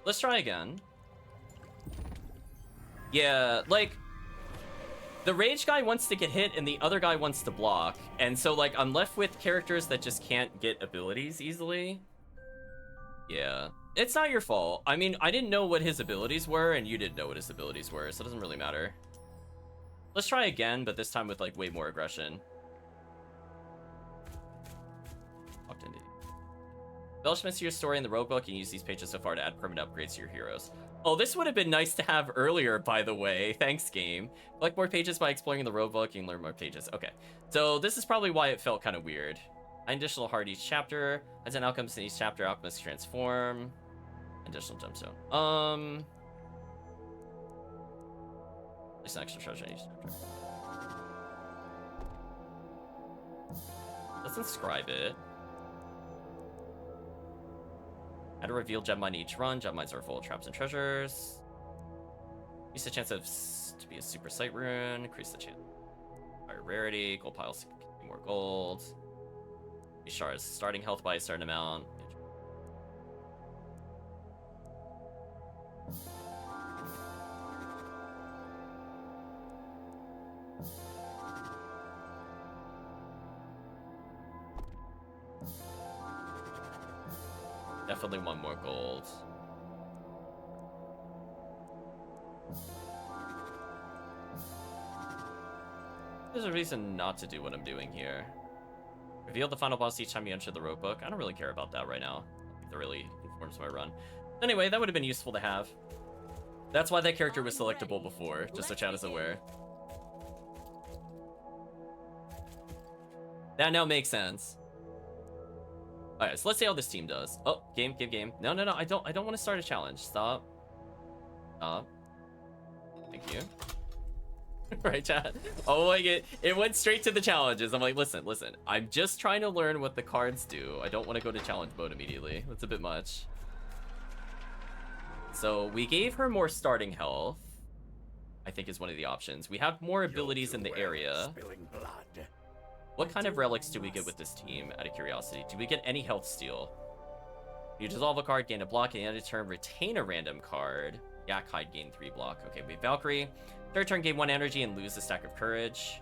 Let's try again. Yeah, like, the rage guy wants to get hit and the other guy wants to block. And so, like, I'm left with characters that just can't get abilities easily. Yeah. It's not your fault. I mean, I didn't know what his abilities were, and you didn't know what his abilities were, so it doesn't really matter. Let's try again, but this time with, like, way more aggression. Embellishments to your story in the Roguebook and use these pages so far to add permanent upgrades to your heroes. Oh, this would have been nice to have earlier, by the way. Thanks, game. Collect more pages by exploring the Roguebook. You can learn more pages. Okay, so this is probably why it felt kind of weird. 9 additional heart each chapter. As an outcomes in each chapter, alchemists transform. Additional gemstone. There's an extra treasure in each chapter. Let's inscribe it. Add a reveal gem mine each run. Gem mines are full of traps and treasures. Increase the chance of to be a super sight rune. Increase the chance of higher rarity. Gold piles give more gold. Sharra's starting health by a certain amount. Definitely want more gold. There's a reason not to do what I'm doing here. Reveal the final boss each time you enter the Roguebook. I don't really care about that right now. I think that really informs my run. Anyway, that would have been useful to have. That's why that character was selectable before, just so chat is aware. That now makes sense. Alright, so let's see how this team does. Oh, game. No, I don't want to start a challenge. Stop. Thank you. Right, chat? Oh my god, it went straight to the challenges. I'm like, listen, I'm just trying to learn what the cards do. I don't want to go to challenge mode immediately. That's a bit much. So we gave her more starting health, I think is one of the options. We have more abilities in the area. What kind of relics do we get with this team, out of curiosity? Do we get any health steal? You dissolve a card, gain a block, at the end of turn, retain a random card. Yak Hide, gain 3 block. Okay, we have Valkyrie. Third turn, gain 1 energy and lose a stack of courage.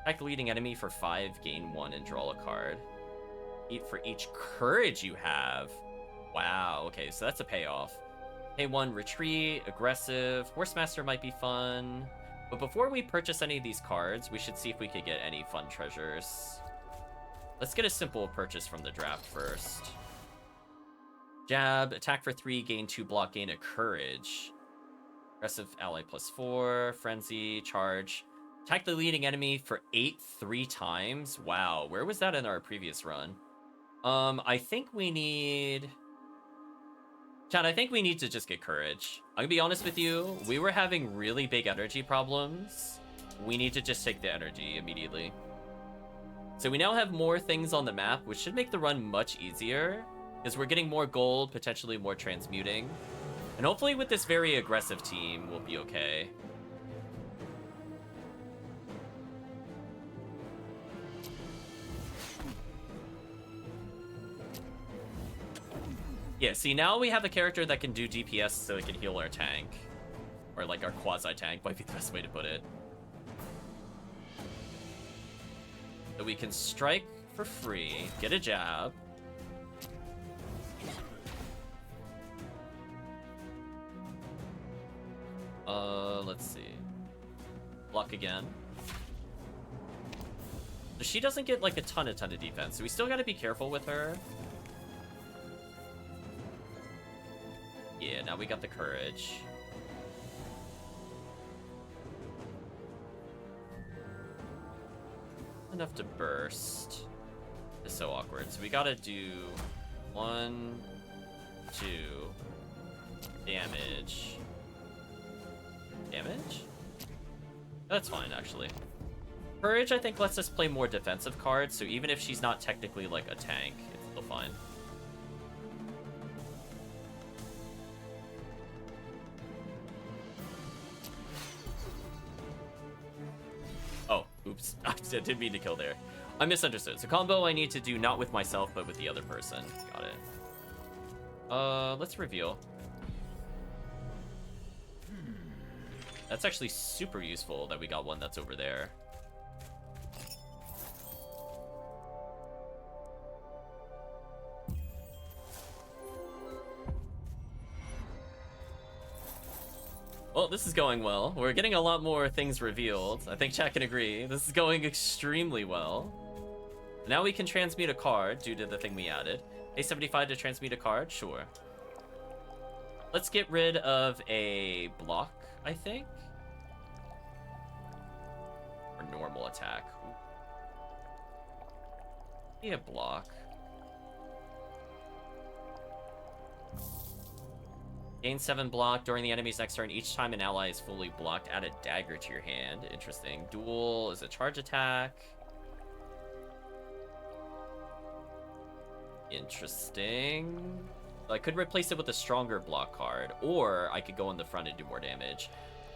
Attack the leading enemy for 5, gain 1 and draw a card. Eat for each courage you have. Wow, okay, so that's a payoff. Pay 1, retreat, aggressive. Horsemaster might be fun. But before we purchase any of these cards, we should see if we could get any fun treasures. Let's get a simple purchase from the draft first. Jab, attack for 3, gain 2 block, gain a courage. Aggressive ally +4, frenzy, charge. Attack the leading enemy for 8 3 times. Wow, where was that in our previous run? I think we need... Chad, I think we need to just get courage. I'm gonna be honest with you, we were having really big energy problems. We need to just take the energy immediately. So we now have more things on the map, which should make the run much easier, because we're getting more gold, potentially more transmuting. And hopefully with this very aggressive team, we'll be okay. Yeah, see, now we have a character that can do DPS so it can heal our tank. Or, like, our quasi-tank might be the best way to put it. So we can strike for free, get a jab. Let's see. Block again. So she doesn't get, like, a ton of defense, so we still gotta be careful with her. Yeah, now we got the courage. Enough to burst. It's so awkward. So we gotta do 1, 2 damage. Damage? That's fine, actually. Courage, I think, lets us play more defensive cards, so even if she's not technically like a tank, it's still fine. Oh, oops. I didn't mean to kill there. I misunderstood. So combo I need to do not with myself, but with the other person. Got it. Let's reveal. That's actually super useful that we got one that's over there. Well, this is going well. We're getting a lot more things revealed. I think chat can agree. This is going extremely well. Now we can transmute a card due to the thing we added. A75 to transmute a card? Sure. Let's get rid of a block, I think. Or normal attack. Be a block. Gain 7 block during the enemy's next turn. Each time an ally is fully blocked, add a dagger to your hand. Interesting. Duel is a charge attack. Interesting. I could replace it with a stronger block card, or I could go in the front and do more damage.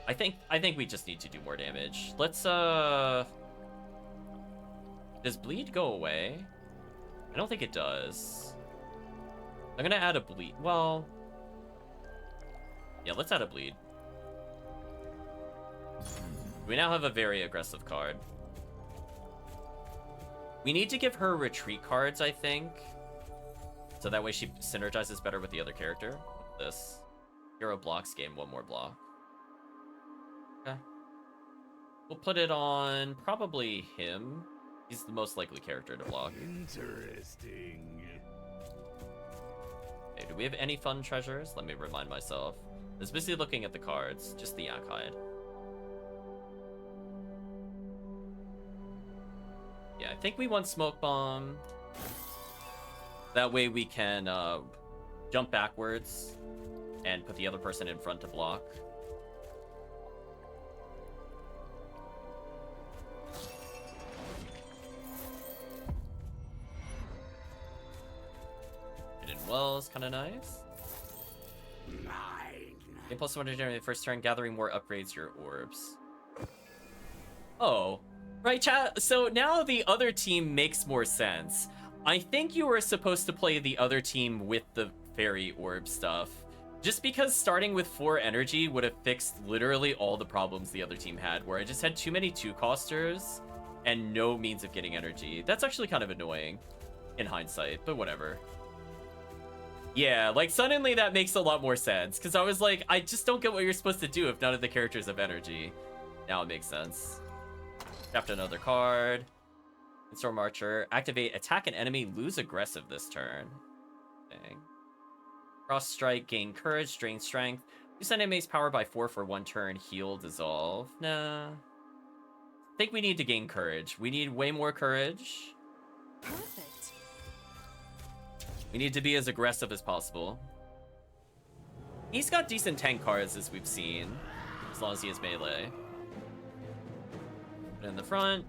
I think we just need to do more damage. Let's does bleed go away? I don't think it does. I'm gonna add a bleed. Well, yeah, let's add a bleed. We now have a very aggressive card. We need to give her retreat cards, I think. So that way she synergizes better with the other character. This. Hero blocks, gain 1 more block. Okay. We'll put it on probably him. He's the most likely character to block. Interesting. Okay, do we have any fun treasures? Let me remind myself. I was busy looking at the cards, just the yak hide. Yeah, I think we want smoke bomb. That way we can jump backwards and put the other person in front to block. Hidden well is kind of nice. Gain plus 1 during the first turn, gathering more upgrades your orbs. Oh, right, chat. So now the other team makes more sense. I think you were supposed to play the other team with the fairy orb stuff. Just because starting with 4 energy would have fixed literally all the problems the other team had, where I just had too many 2-costers and no means of getting energy. That's actually kind of annoying in hindsight, but whatever. Yeah, like suddenly that makes a lot more sense, because I was like, I just don't get what you're supposed to do if none of the characters have energy. Now it makes sense. Draft another card. Storm Archer. Activate attack an enemy, lose aggressive this turn. Dang. Cross Strike, gain courage, drain strength. Use enemy's power by 4 for 1 turn, heal, dissolve. Nah. I think we need to gain courage. We need way more courage. Perfect. We need to be as aggressive as possible. He's got decent tank cards, as we've seen, as long as he has melee. Put it in the front.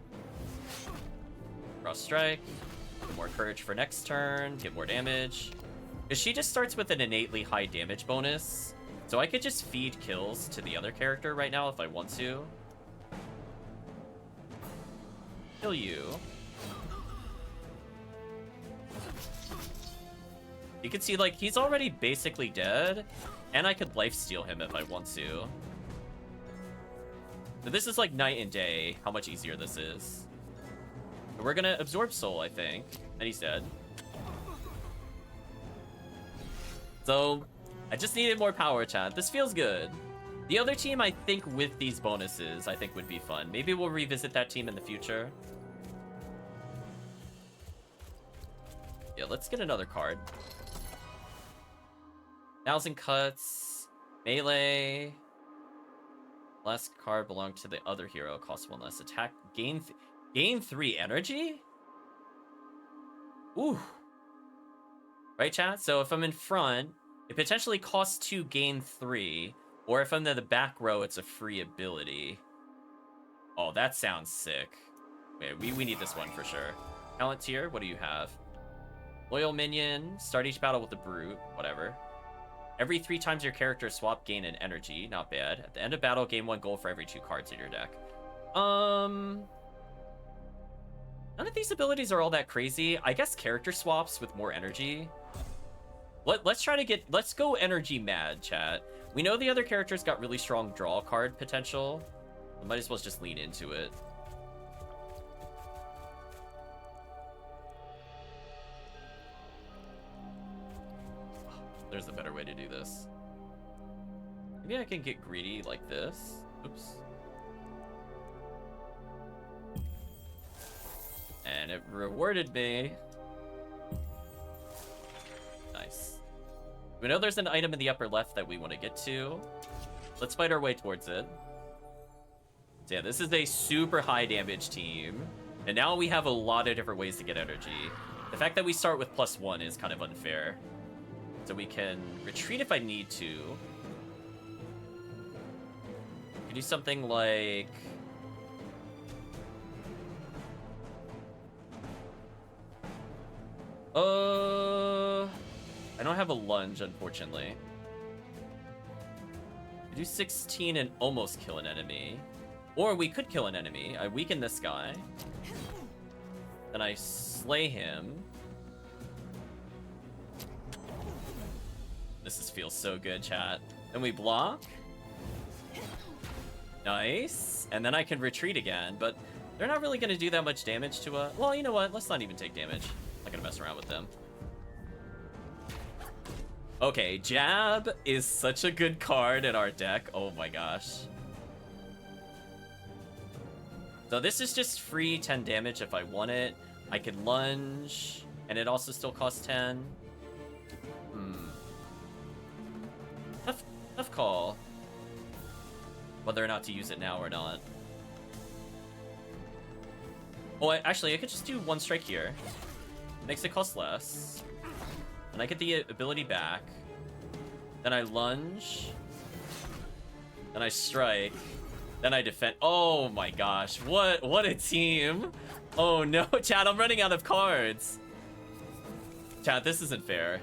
Cross Strike. Get more courage for next turn. Get more damage. Because she just starts with an innately high damage bonus. So I could just feed kills to the other character right now if I want to. Kill you. You can see, like, he's already basically dead. And I could lifesteal him if I want to. So this is like night and day, how much easier this is. But we're gonna absorb soul, I think. And he's dead. So, I just needed more power, chat. This feels good. The other team, I think, with these bonuses, I think would be fun. Maybe we'll revisit that team in the future. Yeah, let's get another card. 1,000 cuts. Melee. Last card belonged to the other hero. Costs 1 less attack. Gain 3 energy? Ooh. Right, chat? So if I'm in front, it potentially costs 2, gain 3. Or if I'm in the back row, it's a free ability. Oh, that sounds sick. Wait, we need this one for sure. Talent tier, what do you have? Loyal minion. Start each battle with a brute. Whatever. Every 3 times your character swap, gain an energy. Not bad. At the end of battle, gain 1 gold for every 2 cards in your deck. None of these abilities are all that crazy. I guess character swaps with more energy Let's try to get... Let's go energy mad, chat. We know the other characters got really strong draw card potential. We might as well just lean into it. There's a better way to do this. Maybe I can get greedy like this. Oops. And it rewarded me. Nice. We know there's an item in the upper left that we want to get to. Let's fight our way towards it. So yeah, this is a super high damage team. And now we have a lot of different ways to get energy. The fact that we start with +1 is kind of unfair. So we can retreat if I need to. We can do something like... I don't have a lunge, unfortunately. We do 16 and almost kill an enemy. Or we could kill an enemy. I weaken this guy. Then I slay him. Feels so good, chat. Then we block. Nice. And then I can retreat again, but they're not really going to do that much damage to a... Well, you know what? Let's not even take damage. I'm not going to mess around with them. Okay, Jab is such a good card in our deck. Oh my gosh. So this is just free 10 damage if I want it. I can lunge, and it also still costs 10. Tough call. Whether or not to use it now or not. Oh, actually, I could just do one strike here. Makes it cost less. And I get the ability back. Then I lunge. Then I strike. Then I defend. Oh my gosh, what a team. Oh no, chat, I'm running out of cards. Chat, this isn't fair.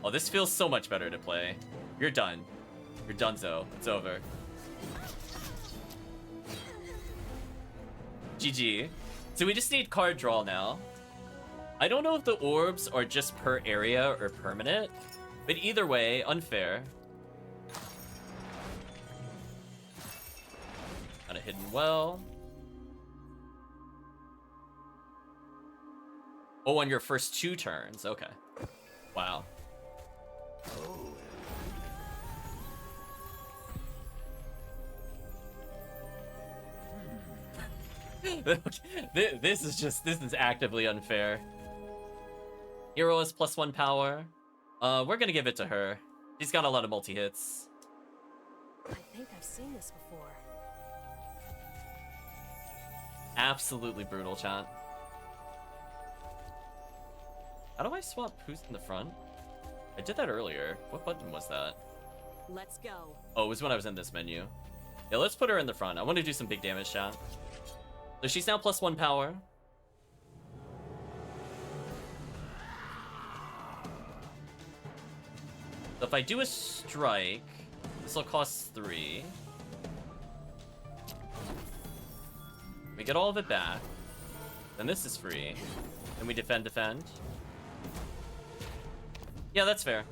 Oh, this feels so much better to play. You're done. You're donezo. It's over. GG. So we just need card draw now. I don't know if the orbs are just per area or permanent, but either way, unfair. Kind of hidden well. Oh, on your first 2 turns. Okay. Wow. This is actively unfair. Hero is +1 power. We're gonna give it to her. She's got a lot of multi-hits. I think I've seen this before. Absolutely brutal, chat. How do I swap who's in the front? I did that earlier. What button was that? Let's go. Oh, it was when I was in this menu. Yeah, let's put her in the front. I want to do some big damage, chat. So she's now +1 power. So if I do a strike, this will cost 3. We get all of it back. Then this is free. Then we defend. Yeah, that's fair.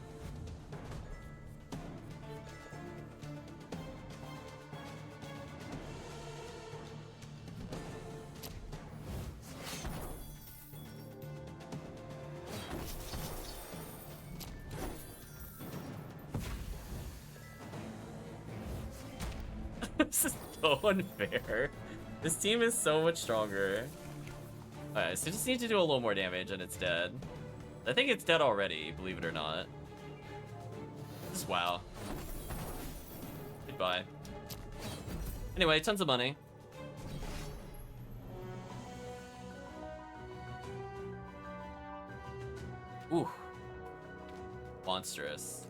This is so unfair. This team is so much stronger. Alright, so just need to do a little more damage and it's dead. I think it's dead already, believe it or not. Just wow. Goodbye. Anyway, tons of money. Ooh. Monstrous.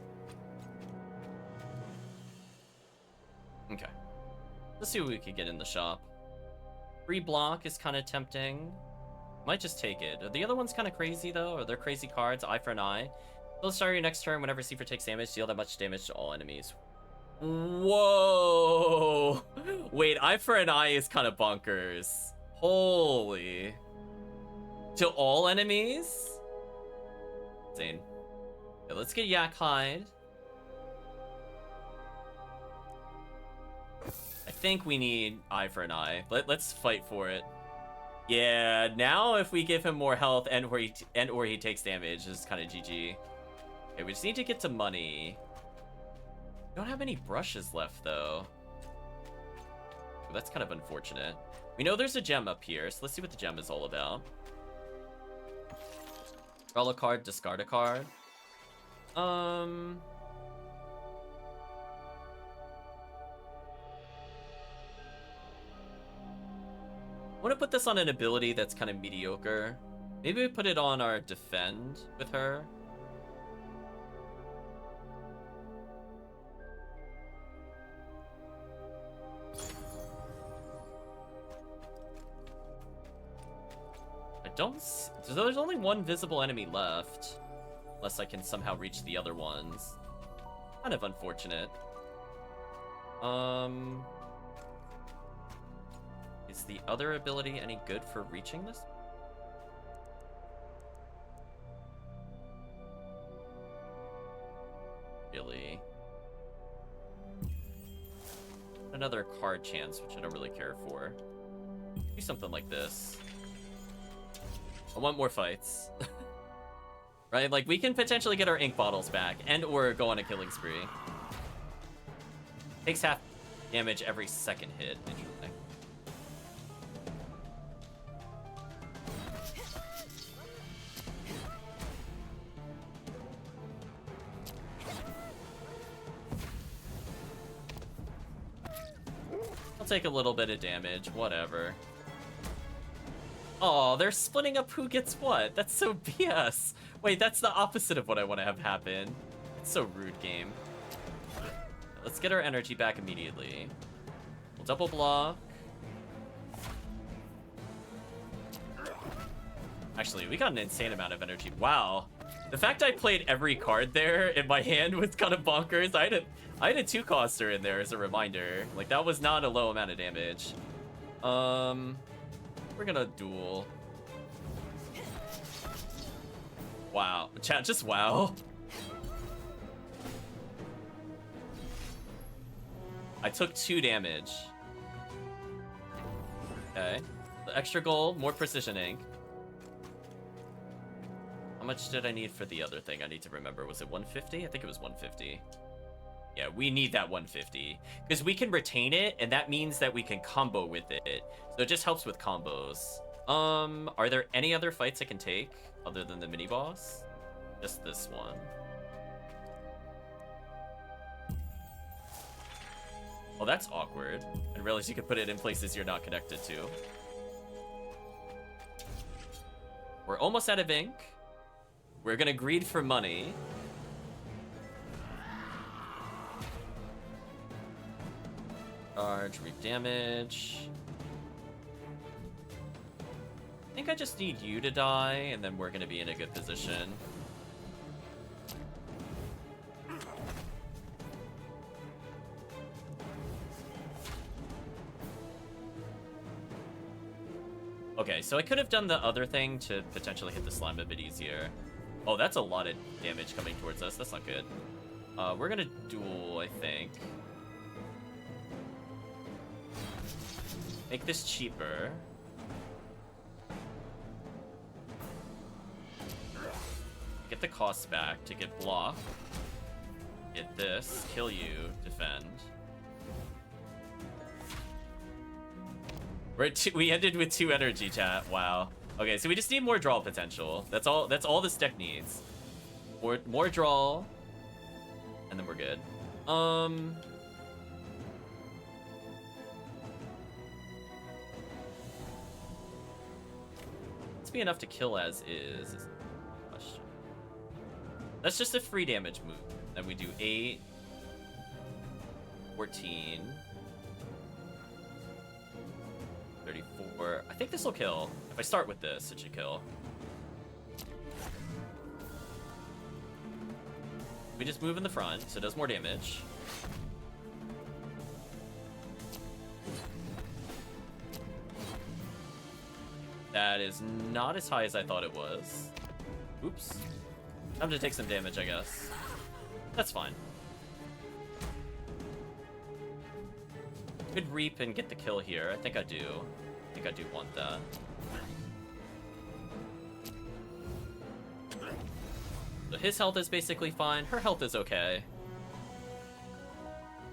Okay. Let's see what we could get in the shop. Free block is kind of tempting. Might just take it. Are the other ones kind of crazy, though? Are there crazy cards? Eye for an eye. Will start your next turn whenever Seifer takes damage. Deal that much damage to all enemies. Whoa! Wait, eye for an eye is kind of bonkers. Holy. To all enemies? Insane. Okay, let's get Yak Hide. I think we need eye for an eye. Let's fight for it. Yeah, now if we give him more health and or he takes damage, this is kind of GG. Okay, we just need to get to money. We don't have any brushes left though. That's kind of unfortunate. We know there's a gem up here, so let's see what the gem is all about. Draw a card, discard a card. I want to put this on an ability that's kind of mediocre. Maybe we put it on our defend with her. There's only one visible enemy left. Unless I can somehow reach the other ones. Kind of unfortunate. Is the other ability any good for reaching this? Really? Another card chance, which I don't really care for. Do something like this. I want more fights. Right? Like, we can potentially get our ink bottles back and or go on a killing spree. Takes half damage every second hit. Interesting. I'll take a little bit of damage, whatever. Oh, they're splitting up who gets what. That's so BS. Wait, that's the opposite of what I want to have happen. It's so rude, game. Let's get our energy back immediately. We'll double block. Actually, we got an insane amount of energy. Wow. The fact I played every card there in my hand was kind of bonkers. I had a 2-coster in there as a reminder. Like, that was not a low amount of damage. We're gonna duel. Wow. Chat, just wow. I took 2 damage. Okay. The extra gold, more precision ink. How much did I need for the other thing? I need to remember. Was it 150? I think it was 150. Yeah, we need that 150. Because we can retain it, and that means that we can combo with it. So it just helps with combos. Are there any other fights I can take other than the mini-boss? Just this one. Oh, that's awkward. I didn't realize you could put it in places you're not connected to. We're almost out of ink. We're gonna greed for money. Charge, reap damage. I think I just need you to die, and then we're gonna be in a good position. Okay, so I could have done the other thing to potentially hit the slime a bit easier. Oh, that's a lot of damage coming towards us. That's not good. We're gonna duel, I think. Make this cheaper. Get the costs back to get block. Get this, kill you, defend. We ended with 2 energy, chat. Wow. Okay, so we just need more draw potential. That's all this deck needs. More draw. And then we're good. Let's be enough to kill as is the question. That's just a free damage move. Then we do 8, 14, 34. I think this will kill. If I start with this, it should kill. We just move in the front, so it does more damage. That is not as high as I thought it was. Oops. Time to take some damage, I guess. That's fine. Could reap and get the kill here. I think I do. I think I do want that. So his health is basically fine. Her health is okay.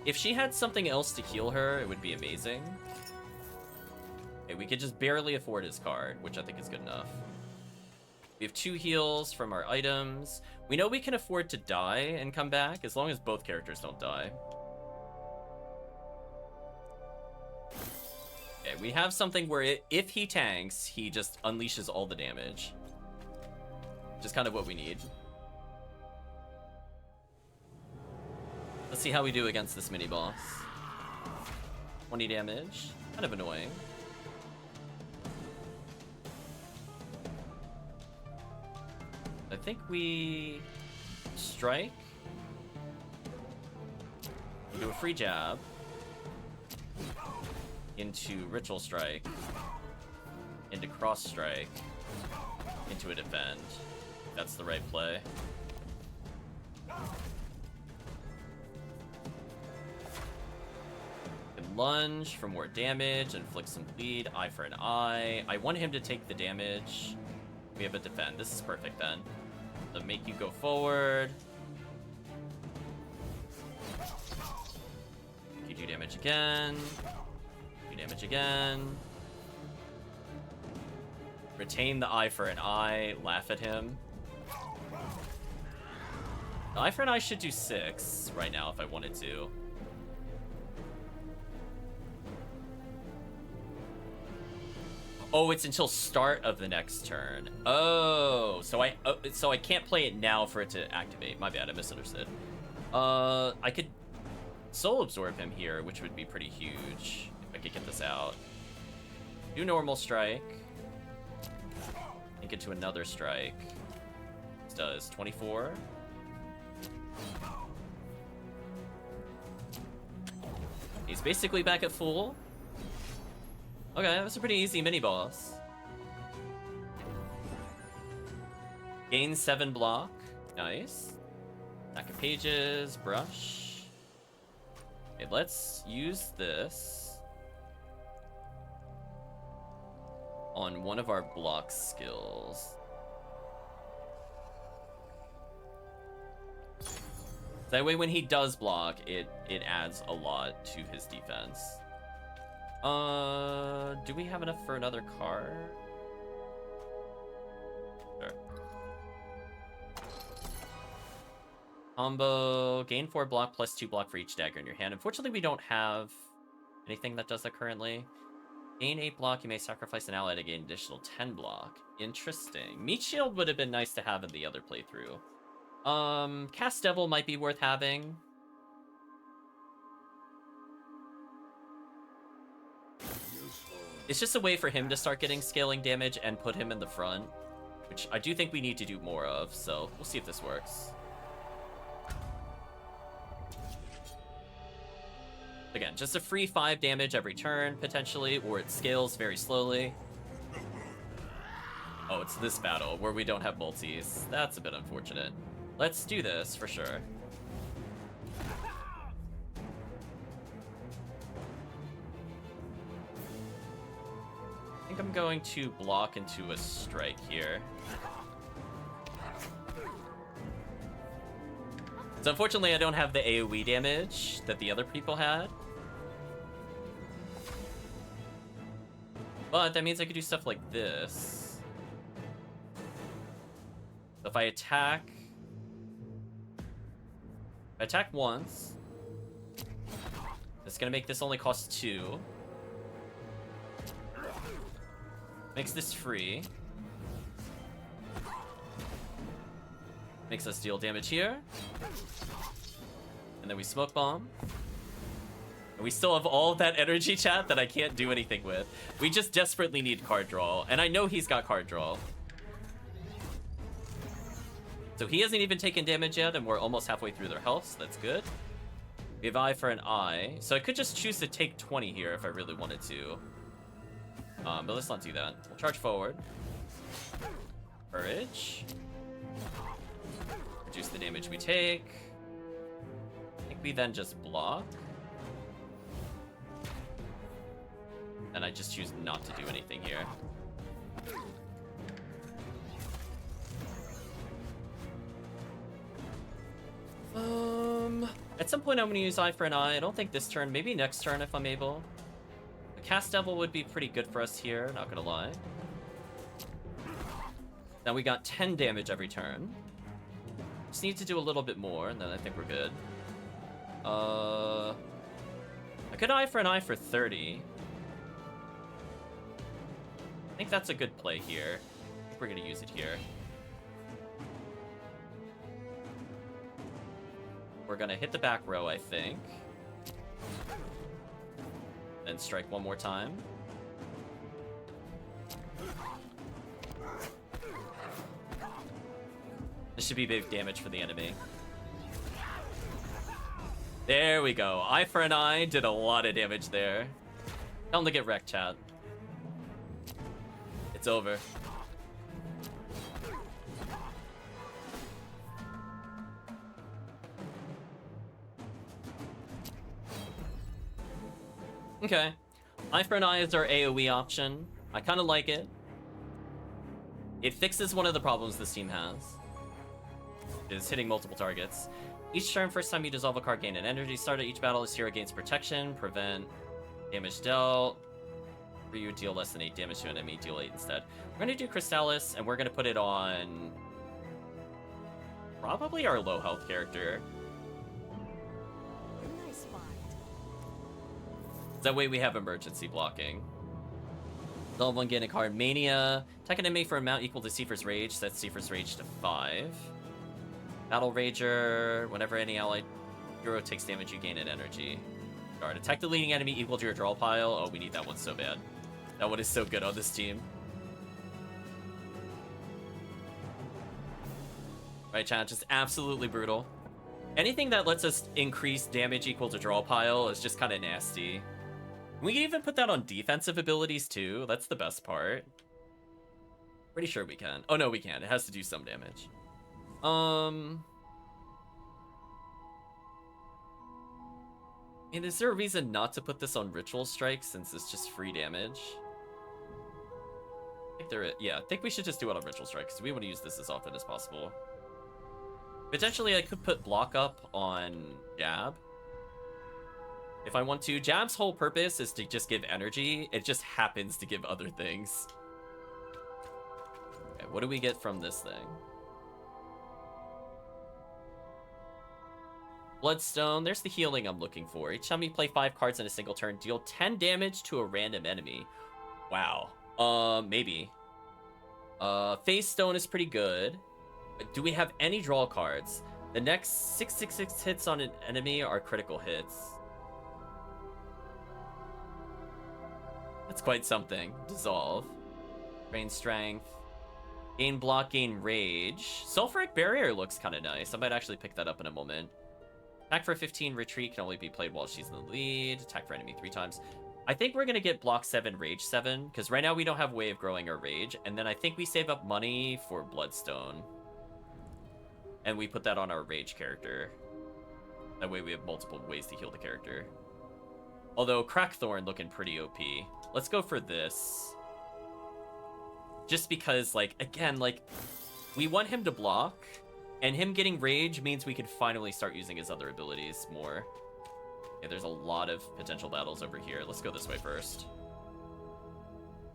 If she had something else to heal her, it would be amazing. Okay, we could just barely afford his card, which I think is good enough. We have 2 heals from our items. We know we can afford to die and come back, as long as both characters don't die. Okay, we have something where if he tanks, he just unleashes all the damage. Which is kind of what we need. Let's see how we do against this mini-boss. 20 damage. Kind of annoying. I think we strike. We do a free jab. Into ritual strike. Into cross strike. Into a defend. That's the right play. Lunge for more damage, inflict some bleed, eye for an eye. I want him to take the damage. We have a defend. This is perfect then. So make you go forward. You do damage again. Do damage again. Retain the eye for an eye. Laugh at him. The eye for an eye should do 6 right now if I wanted to. Oh, it's until start of the next turn. Oh, so I can't play it now for it to activate. My bad, I misunderstood. I could soul absorb him here, which would be pretty huge if I could get this out. Do normal strike. And get to another strike. This does 24. He's basically back at full. Okay, that was a pretty easy mini-boss. Gain 7 block. Nice. Stack of pages, brush. Okay, let's use this on one of our block skills. That way when he does block, it adds a lot to his defense. Do we have enough for another card? Sure. Combo, gain 4 block plus 2 block for each dagger in your hand. Unfortunately, we don't have anything that does that currently. Gain 8 block, you may sacrifice an ally to gain additional 10 block. Interesting. Meat Shield would have been nice to have in the other playthrough. Cast Devil might be worth having. It's just a way for him to start getting scaling damage and put him in the front, which I do think we need to do more of, so we'll see if this works. Again, just a free 5 damage every turn, potentially, or it scales very slowly. Oh, it's this battle where we don't have multis. That's a bit unfortunate. Let's do this for sure. I think I'm going to block into a strike here. So unfortunately, I don't have the AoE damage that the other people had. But that means I could do stuff like this. So if I attack once, it's gonna make this only cost 2. Makes this free. Makes us deal damage here. And then we smoke bomb. And we still have all of that energy, chat, that I can't do anything with. We just desperately need card draw. And I know he's got card draw. So he hasn't even taken damage yet, and we're almost halfway through their health, so that's good. We have eye for an eye. So I could just choose to take 20 here if I really wanted to. But let's not do that. We'll charge forward. Courage. Reduce the damage we take. I think we then just block. And I just choose not to do anything here. At some point I'm going to use Eye for an Eye. I don't think this turn. Maybe next turn if I'm able. A Cast Devil would be pretty good for us here, not gonna lie. Now we got 10 damage every turn. Just need to do a little bit more, and then I think we're good. I could Eye for an Eye for 30. I think that's a good play here. I think we're gonna use it here. We're gonna hit the back row, I think. Then strike one more time. This should be big damage for the enemy. There we go. Eye for an Eye did a lot of damage there. Tell him to get wrecked, chat. It's over. Okay. Eye for an Eye is our AoE option. I kind of like it. It fixes one of the problems this team has. Is hitting multiple targets. Each turn, first time you dissolve a card, gain an energy. Start at each battle, this hero gains protection, prevent damage dealt. For you, deal less than 8 damage to an enemy, deal 8 instead. We're going to do Crystallis, and we're going to put it on probably our low health character. Nice find. That way we have emergency blocking. Level 1, gain a card. Mania. Attack an enemy for amount equal to Seifer's Rage. Set Seifer's Rage to 5. Battle Rager. Whenever any allied hero takes damage, you gain an energy. Guard. Attack the leading enemy equal to your draw pile. Oh, we need that one so bad. That one is so good on this team. Right, chat? Just absolutely brutal. Anything that lets us increase damage equal to draw pile is just kind of nasty. We can even put that on defensive abilities too. That's the best part. Pretty sure we can. Oh no, we can. It has to do some damage. And is there a reason not to put this on Ritual Strike since it's just free damage? I think there is. Yeah, I think we should just do it on Ritual Strike because we want to use this as often as possible. Potentially, I could put Block Up on Jab. If I want to. Jab's whole purpose is to just give energy. It just happens to give other things. Okay, what do we get from this thing? Bloodstone. There's the healing I'm looking for. Each time you play 5 cards in a single turn, deal 10 damage to a random enemy. Wow. Maybe. Phase Stone is pretty good. Do we have any draw cards? The next 666 hits on an enemy are critical hits. That's quite something. Dissolve. Rain Strength. Gain Block, gain Rage. Sulfuric Barrier looks kind of nice. I might actually pick that up in a moment. Attack for 15, retreat can only be played while she's in the lead. Attack for enemy 3 times. I think we're going to get Block 7, Rage 7, because right now we don't have a way of growing our Rage. And then I think we save up money for Bloodstone. And we put that on our Rage character. That way we have multiple ways to heal the character. Although Crackthorn looking pretty OP. Let's go for this. Just because, like, again, like, we want him to block. And him getting Rage means we can finally start using his other abilities more. Yeah, there's a lot of potential battles over here. Let's go this way first.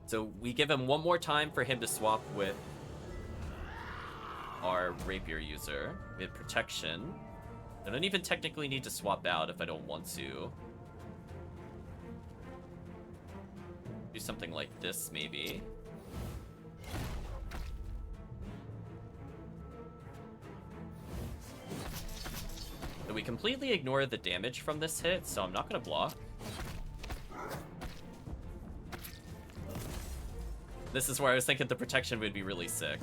So we give him one more time for him to swap with our Rapier user. We have Protection. I don't even technically need to swap out if I don't want to. Do something like this, maybe. So we completely ignore the damage from this hit, so I'm not going to block. This is where I was thinking the protection would be really sick.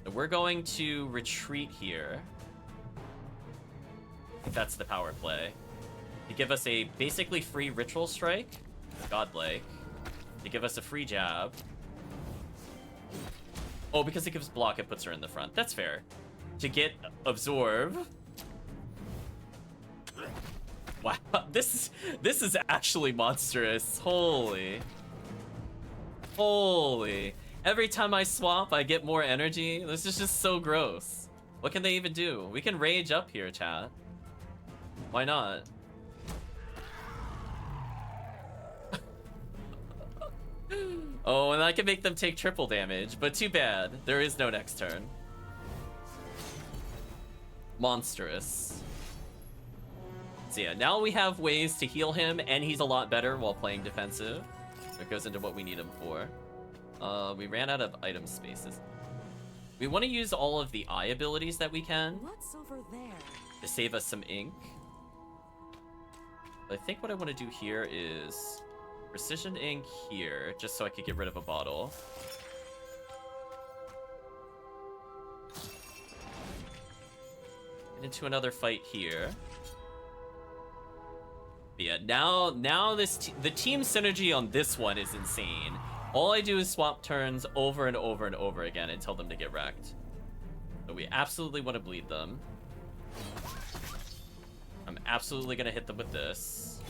So we're going to retreat here. That's the power play. To give us a basically free Ritual Strike. Godlike. To give us a free jab. Oh, because it gives block, it puts her in the front. That's fair. to get absorb. Wow, this is actually monstrous. Holy. Every time I swap, I get more energy. This is just so gross. What can they even do? We can rage up here, chat. Why not? Oh, and I can make them take triple damage, but too bad. There is no next turn. Monstrous. So yeah, now we have ways to heal him, and he's a lot better while playing defensive. It goes into what we need him for. We ran out of item spaces. We want to use all of the eye abilities that we can. What's over there? To save us some ink. I think what I want to do here is precision ink here, just so I could get rid of a bottle. Get into another fight here. But yeah, now the team synergy on this one is insane. All I do is swap turns over and over and over again and tell them to get wrecked. So we absolutely want to bleed them. I'm absolutely going to hit them with this.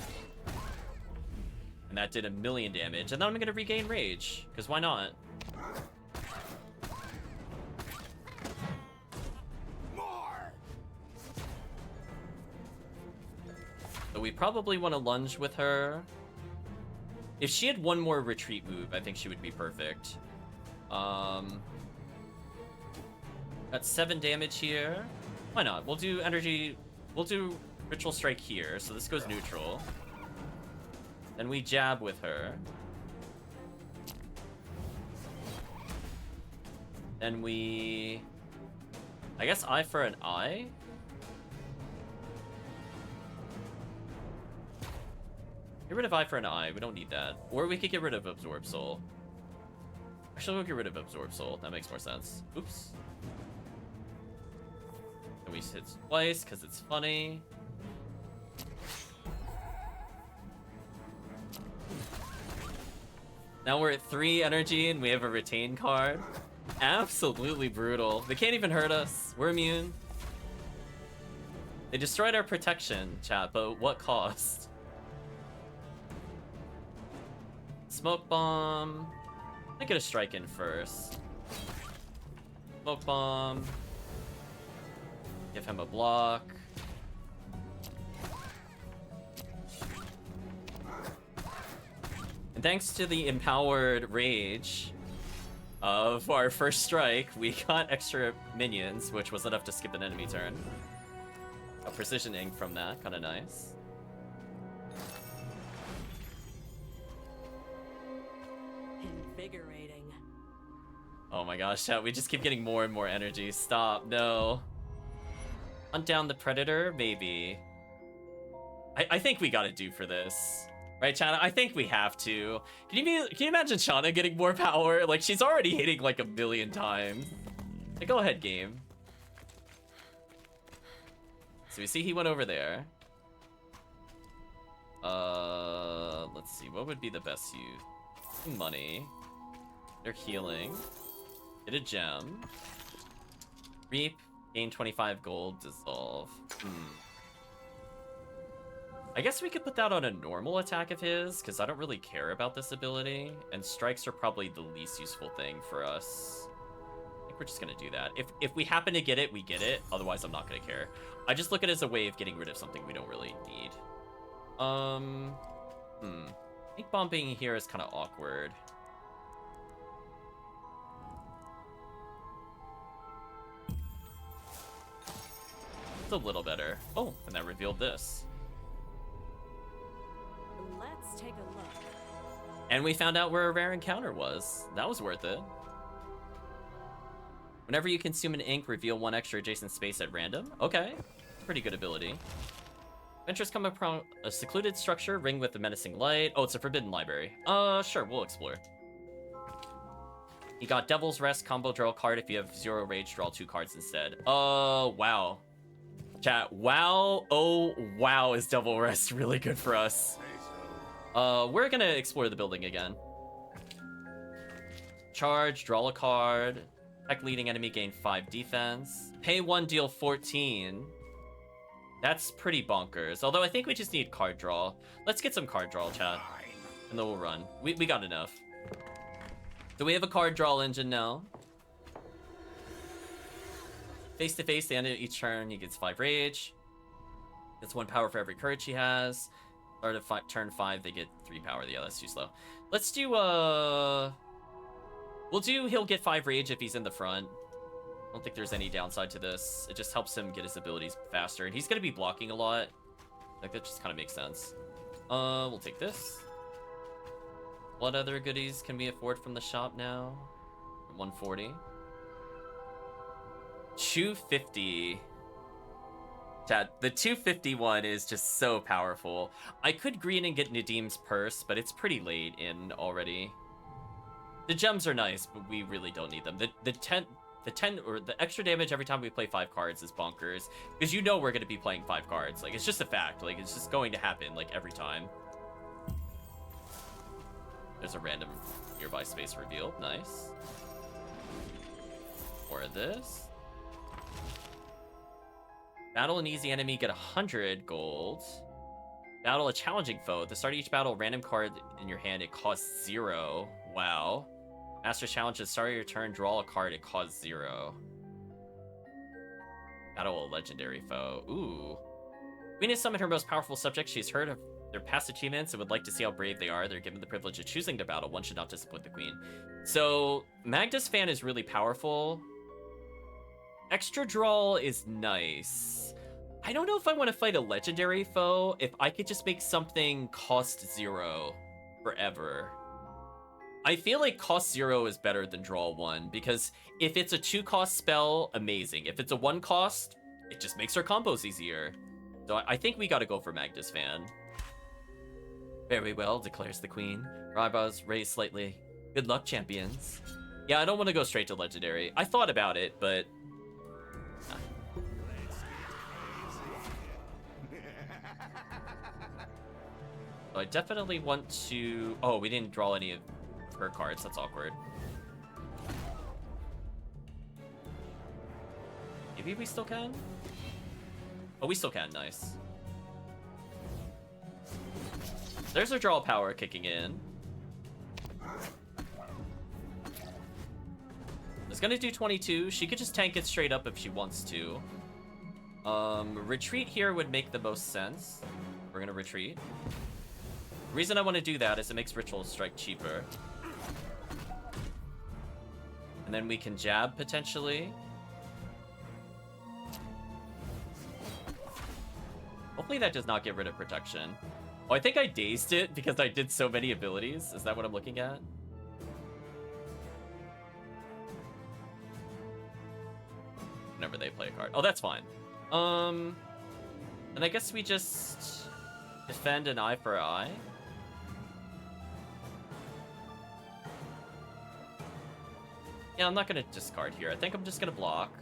And that did 1,000,000 damage. And then I'm going to regain rage, because why not? So we probably want to lunge with her. If she had one more retreat move, I think she would be perfect. Got 7 damage here. Why not? We'll do energy. We'll do ritual strike here, so this goes neutral. Then we jab with her. Then we, I guess, eye for an eye. Get rid of eye for an eye. We don't need that. Or we could get rid of absorb soul. Actually, we'll get rid of absorb soul. That makes more sense. Oops. And we hit twice because it's funny. Now we're at 3 energy and we have a retain card. Absolutely brutal. They can't even hurt us. We're immune. They destroyed our protection, chat, but what cost? Smoke bomb. I get a strike in first. Smoke bomb. Give him a block. And thanks to the empowered rage of our first strike, we got extra minions, which was enough to skip an enemy turn. A precision ink from that, kind of nice. Invigorating. Oh my gosh, chat, we just keep getting more and more energy. Stop, no. Hunt down the predator, maybe. I think we gotta do for this. Right, Chana? I think we have to. Can you imagine Chana getting more power? Like, she's already hitting like 1,000,000 times. Like, go ahead, game. So we see he went over there. Let's see, what would be the best use? Money. They're healing. Get a gem. Reap. Gain 25 gold. Dissolve. I guess we could put that on a normal attack of his, because I don't really care about this ability. And strikes are probably the least useful thing for us. I think we're just going to do that. If we happen to get it, we get it. Otherwise, I'm not going to care. I just look at it as a way of getting rid of something we don't really need. I think bomb being here is kind of awkward. It's a little better. Oh, and that revealed this. Let's take a look. And we found out where a rare encounter was. That was worth it. Whenever you consume an ink, reveal 1 extra adjacent space at random. Okay, pretty good ability. Adventures come upon a secluded structure, ring with a menacing light. Oh, it's a forbidden library. Sure, we'll explore. You got Devil's Rest, combo draw a card. If you have 0 rage, draw 2 cards instead. Wow. Chat, wow, oh, wow, is Devil Rest really good for us. We're gonna explore the building again. Charge, draw a card. Attack leading enemy gain 5 defense. Pay 1, deal 14. That's pretty bonkers. Although I think we just need card draw. Let's get some card draw, chat. And then we'll run. We got enough. So we have a card draw engine now. Face to face, the end of each turn, he gets 5 rage. Gets 1 power for every courage he has. Start of turn 5, they get 3 power. Yeah, that's too slow. Let's do, he'll get 5 rage if he's in the front. I don't think there's any downside to this. It just helps him get his abilities faster. And he's going to be blocking a lot. Like, that just kind of makes sense. We'll take this. What other goodies can we afford from the shop now? 140. 250. Chad, the 251 is just so powerful. I could green and get Nadim's purse, but it's pretty late in already. The gems are nice, but we really don't need them. The 10 or the extra damage every time we play 5 cards is bonkers, because you know we're going to be playing 5 cards. Like, it's just a fact. Like, it's just going to happen, like, every time. There's a random nearby space revealed. Nice. More of this. Battle an easy enemy, get 100 gold. Battle a challenging foe. At the start of each battle, random card in your hand, it costs 0. Wow. Master challenge, at the start of your turn, draw a card, it costs 0. Battle a legendary foe. Ooh. Queen has summoned her most powerful subject. She's heard of their past achievements and would like to see how brave they are. They're given the privilege of choosing to battle. One should not disappoint the queen. So, Magda's fan is really powerful. Extra draw is nice. I don't know if I want to fight a legendary foe. If I could just make something cost 0 forever. I feel like cost 0 is better than draw 1, because if it's a 2-cost spell, amazing. If it's a 1-cost, it just makes our combos easier. So I think we gotta go for Magda's fan. Very well, declares the queen. Her eyebrows raised slightly. Good luck, champions. Yeah, I don't want to go straight to legendary. I thought about it, but... So I definitely want to... Oh, we didn't draw any of her cards. That's awkward. Maybe we still can? Oh, we still can. Nice. There's our draw power kicking in. It's gonna do 22. She could just tank it straight up if she wants to. Retreat here would make the most sense. We're gonna retreat. The reason I want to do that is it makes Ritual Strike cheaper. And then we can jab, potentially. Hopefully that does not get rid of protection. Oh, I think I dazed it because I did so many abilities. Is that what I'm looking at? Whenever they play a card. Oh, that's fine. And I guess we just defend an eye for eye. Yeah, I'm not gonna discard here. I think I'm just gonna block.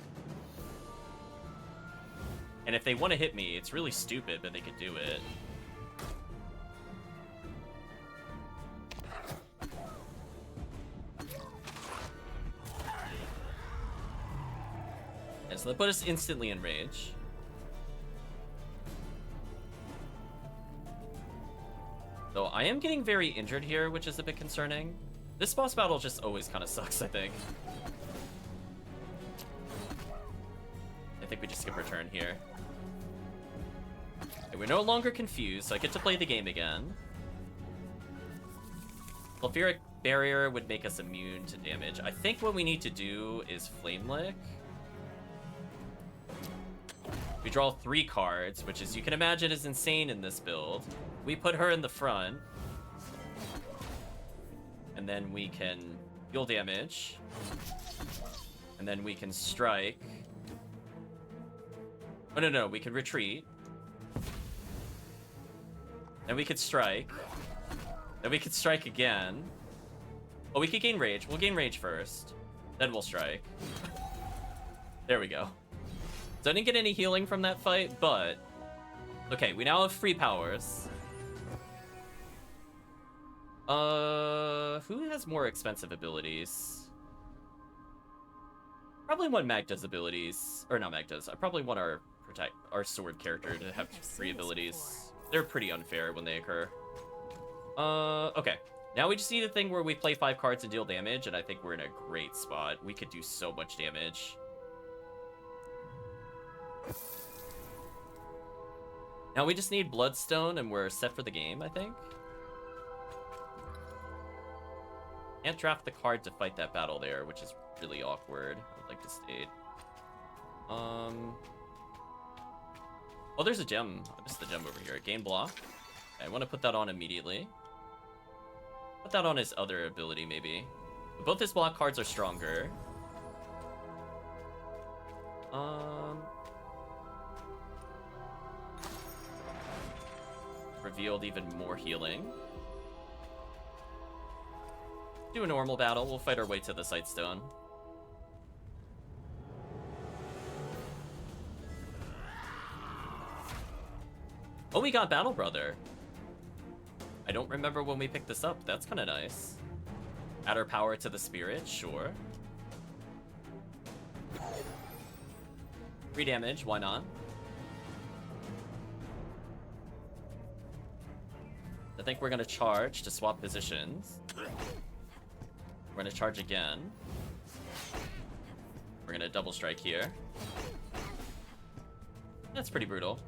And if they want to hit me, it's really stupid, but they could do it. Yeah, so they put us instantly in rage. So I am getting very injured here, which is a bit concerning. This boss battle just always kind of sucks, I think. I think we just skip our turn here. Okay, we're no longer confused, so I get to play the game again. Sulfuric Barrier would make us immune to damage. I think what we need to do is Flame Lick. We draw 3 cards, which, as you can imagine, is insane in this build. We put her in the front. And then we can deal damage. And then we can strike. Oh, no, we can retreat. Then we could strike. Then we could strike again. Oh, we could gain rage. We'll gain rage first. Then we'll strike. There we go. So I didn't get any healing from that fight, but... Okay, we now have free powers. Who has more expensive abilities? Probably want Magda's abilities, or not Magda's. I probably want our sword character to have 3 abilities. They're pretty unfair when they occur. Okay. Now we just need a thing where we play 5 cards and deal damage, and I think we're in a great spot. We could do so much damage. Now we just need Bloodstone, and we're set for the game, I think. Can't draft the card to fight that battle there, which is really awkward. I would like to state. Oh, there's a gem. I missed the gem over here. Gain block. Okay, I want to put that on immediately. Put that on his other ability, maybe. But both his block cards are stronger. Revealed even more healing. Do a normal battle. We'll fight our way to the Sightstone. Oh, we got Battle Brother. I don't remember when we picked this up. That's kind of nice. Add our power to the spirit, sure. 3 damage, why not? I think we're gonna charge to swap positions. We're gonna charge again. We're gonna double strike here. That's pretty brutal.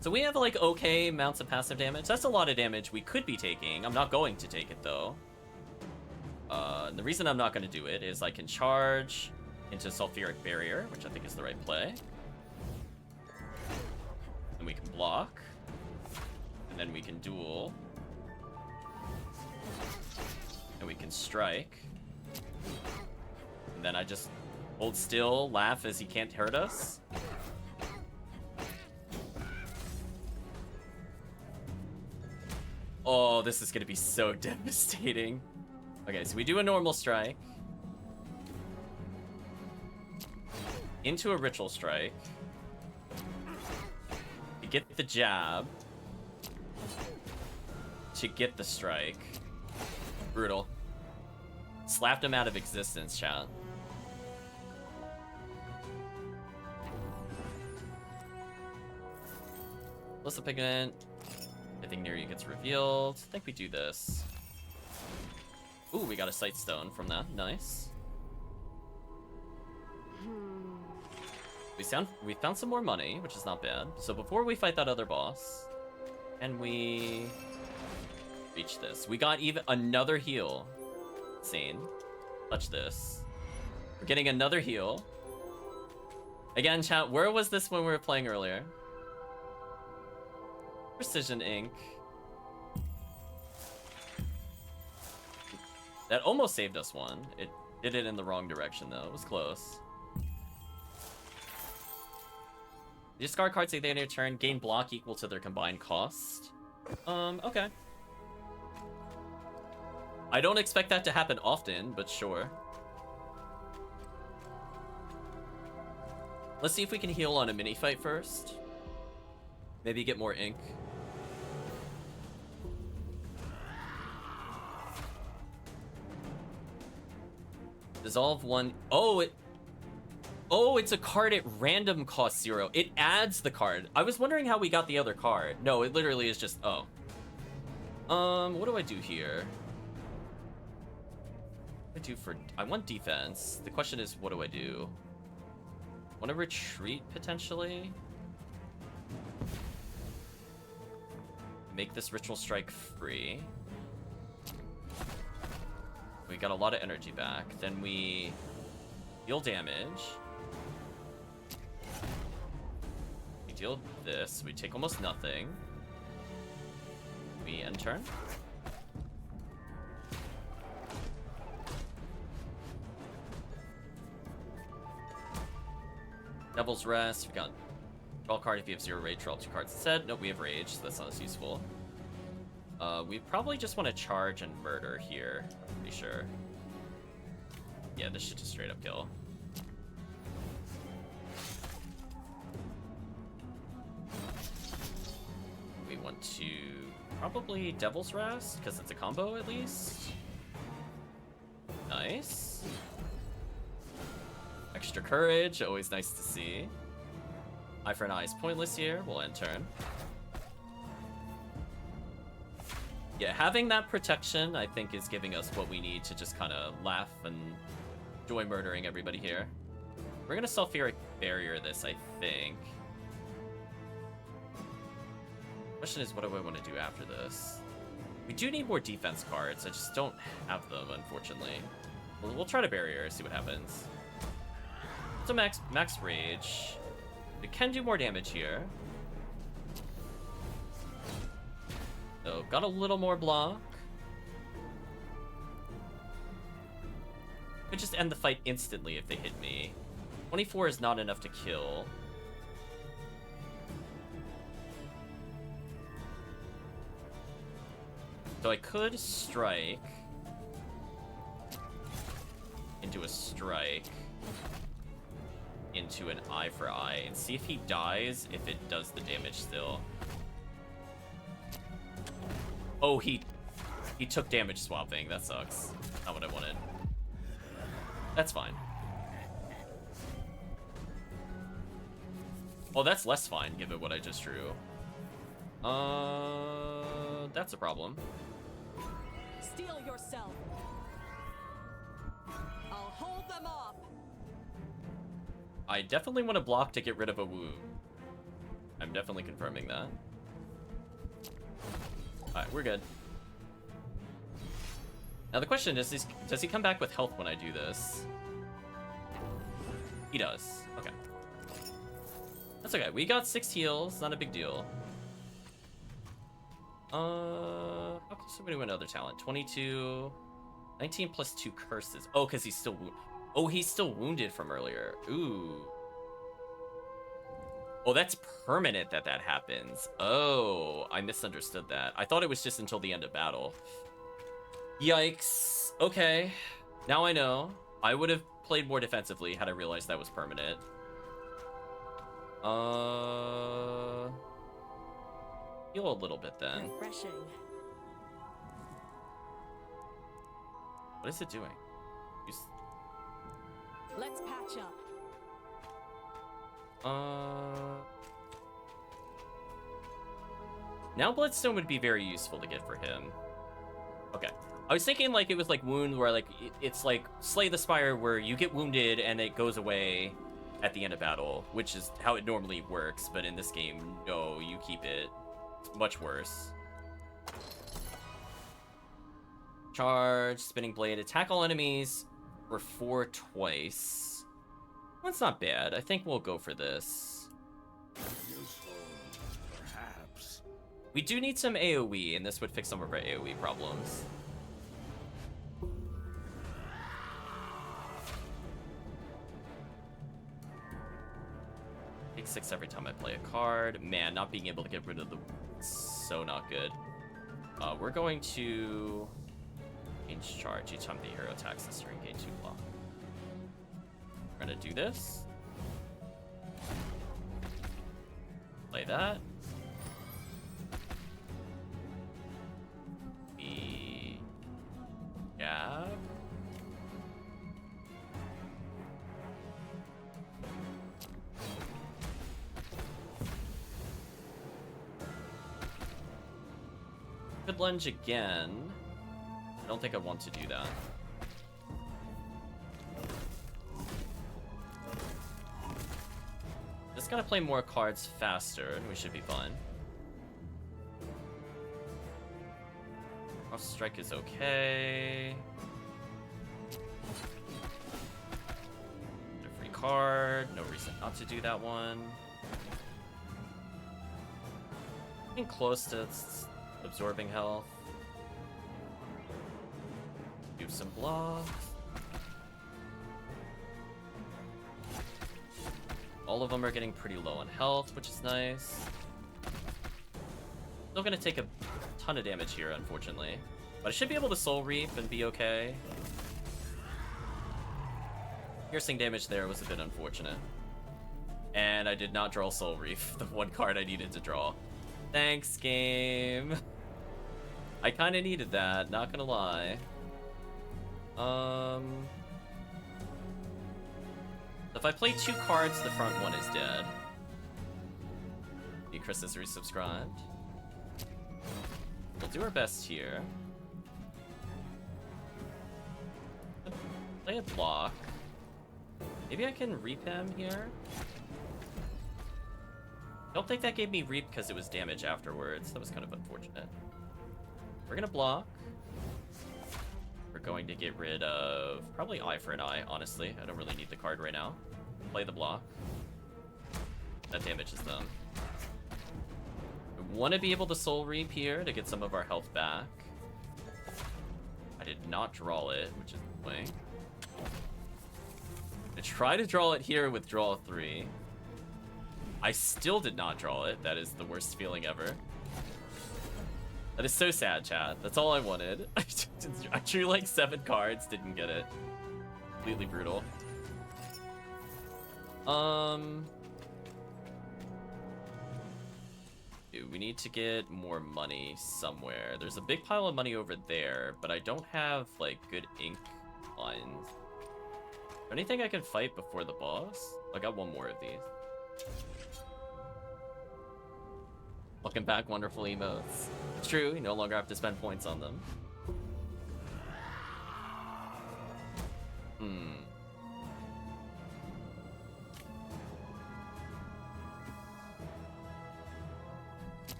So we have like okay amounts of passive damage. That's a lot of damage we could be taking. I'm not going to take it though. The reason I'm not going to do it is I can charge into Sulfuric Barrier, which I think is the right play. And we can block. And then we can duel. And we can strike. And then I just hold still, laugh as he can't hurt us. Oh, this is gonna be so devastating. Okay, so we do a normal strike. Into a ritual strike. We get the jab. To get the strike. Brutal. Slapped him out of existence, chat. Plus the pigment. Everything near you gets revealed. I think we do this. Ooh, we got a Sightstone from that. Nice. We found some more money, which is not bad. So before we fight that other boss, and we reach this, we got even another heal. Insane. Touch this. We're getting another heal. Again, chat, where was this when we were playing earlier? Precision Ink. That almost saved us one. It did it in the wrong direction, though. It was close. Discard cards at the end of your turn. Gain block equal to their combined cost. Okay. I don't expect that to happen often, but sure. Let's see if we can heal on a mini fight first. Maybe get more ink. Dissolve one. Oh, it's a card at random cost 0. It adds the card. I was wondering how we got the other card. No, it literally is just, oh. What do I do here? What do I do for, I want defense. The question is, what do I do? Want to retreat, potentially? Make this Ritual Strike free. We got a lot of energy back. Then we deal damage. We deal this. We take almost nothing. We end turn. Devil's Rest. We got draw a card if you have 0 rage. Draw 2 cards instead. Nope, we have rage, so that's not as useful. We probably just want to charge and murder here. I'm pretty sure. Yeah, this should just straight up kill. We want to probably Devil's Rest, because it's a combo at least. Nice. extra courage, always nice to see. Eye for an eye is pointless here. We'll end turn. Yeah, having that protection, I think, is giving us what we need to just kind of laugh and enjoy murdering everybody here. We're gonna sulfuric barrier this, I think. Question is, what do I want to do after this? We do need more defense cards. I just don't have them, unfortunately. We'll try to barrier, see what happens. So max rage. It can do more damage here. So got a little more block. Could just end the fight instantly if they hit me. 24 is not enough to kill. So I could strike into a strike into an eye for eye and see if he dies, if it does the damage still. Oh, he took damage swapping. That sucks. Not what I wanted. That's fine. Oh, that's less fine given what I just drew. That's a problem. Steel yourself. I'll hold them off. I definitely want to block to get rid of a wound. I'm definitely confirming that. Alright, we're good. Now the question is, does he come back with health when I do this? He does. Okay. That's okay. We got 6 heals. Not a big deal. How close are we to another talent? 22. 19 plus 2 curses. Oh, because he's still he's still wounded from earlier. Ooh. Oh, that's permanent that happens. Oh, I misunderstood that. I thought it was just until the end of battle. Yikes. Okay. Now I know. I would have played more defensively had I realized that was permanent. Heal a little bit then. Refreshing. What is it doing? Let's patch up. Now Bloodstone would be very useful to get for him. Okay. I was thinking like it was like Wound where like it's like Slay the Spire where you get wounded and it goes away at the end of battle, which is how it normally works, but in this game, no, you keep it. It's much worse. Charge, Spinning Blade, attack all enemies for 4 twice. That's not bad. I think we'll go for this. Useful, perhaps. We do need some AoE, and this would fix some of our AoE problems. Take 6 every time I play a card. Man, not being able to get rid of the... so not good. We're going to... change charge each time the hero attacks this turn, gain 2 block. We're gonna do this. Play that. We jab. Could lunge again. I don't think I want to do that. Just gotta play more cards faster, and we should be fine. Cross strike is okay. A free card, no reason not to do that one. Getting close to absorbing health. Do some blocks. All of them are getting pretty low on health, which is nice. Still gonna take a ton of damage here, unfortunately. But I should be able to Soul Reap and be okay. Piercing damage there was a bit unfortunate. And I did not draw Soul Reap, the one card I needed to draw. Thanks, game. I kinda needed that, not gonna lie. If I play 2 cards, the front one is dead. Chris is resubscribed. We'll do our best here. Play a block. Maybe I can reap him here. Don't think that gave me reap because it was damage afterwards. That was kind of unfortunate. We're gonna block. We're going to get rid of probably eye for an eye, honestly. I don't really need the card right now. Play the block. That damages them. We want to be able to soul reap here to get some of our health back. I did not draw it, which is annoying. I try to draw it here with draw 3. I still did not draw it. That is the worst feeling ever. That is so sad, chat. That's all I wanted. I drew like 7 cards, didn't get it. Completely brutal. Dude, we need to get more money somewhere. There's a big pile of money over there, but I don't have like good ink lines. Anything I can fight before the boss? I got one more of these. Welcome back, wonderful emotes. It's true, you no longer have to spend points on them.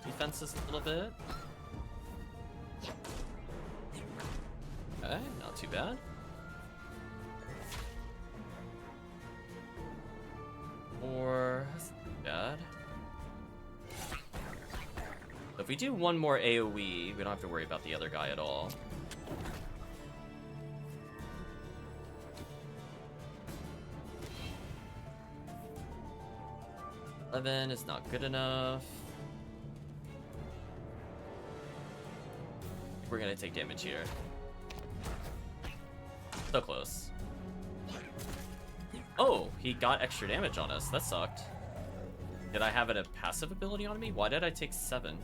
Defenses a little bit. Okay, not too bad. Or that's not bad. So if we do one more AoE, we don't have to worry about the other guy at all. $11 is not good enough. We're gonna take damage here. So close. Oh, he got extra damage on us. That sucked. Did I have a passive ability on me? Why did I take 7?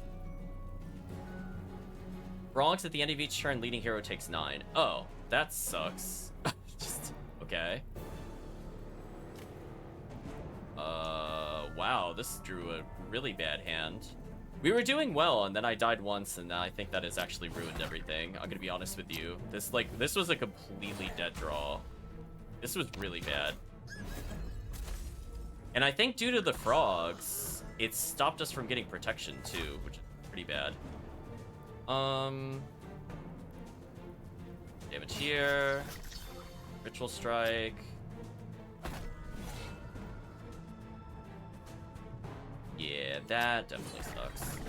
Bronx at the end of each turn, leading hero takes 9. Oh, that sucks. Just, okay. Wow, this drew a really bad hand. We were doing well, and then I died once, and I think that has actually ruined everything. I'm gonna be honest with you. This was a completely dead draw. This was really bad. And I think due to the frogs, it stopped us from getting protection too, which is pretty bad. Damage here. Ritual strike. Yeah, that definitely sucks.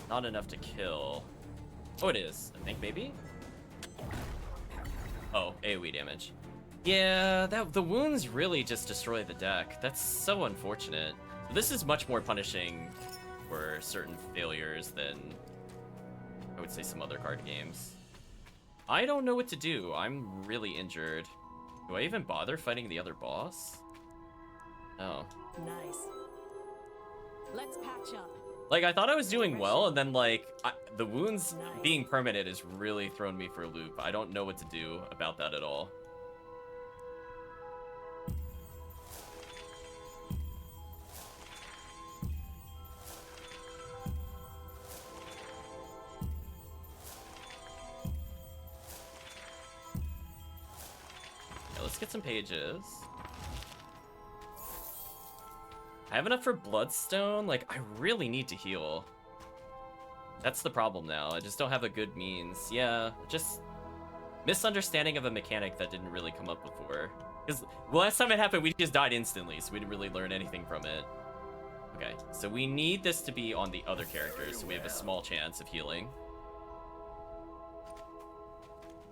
Not enough to kill. Oh, it is. I think maybe? Oh, AoE damage. Yeah, the wounds really just destroy the deck. That's so unfortunate. This is much more punishing for certain failures than, I would say, some other card games. I don't know what to do. I'm really injured. Do I even bother fighting the other boss? Oh. Nice. Let's patch up. Like, I thought I was doing well, and then, like, the wounds being permanent has really thrown me for a loop. I don't know what to do about that at all. Yeah, let's get some pages. I have enough for Bloodstone. Like, I really need to heal. That's the problem now. I just don't have a good means. Yeah, just misunderstanding of a mechanic that didn't really come up before. Because last time it happened, we just died instantly, so we didn't really learn anything from it. Okay, so we need this to be on the other characters, so we have a small chance of healing.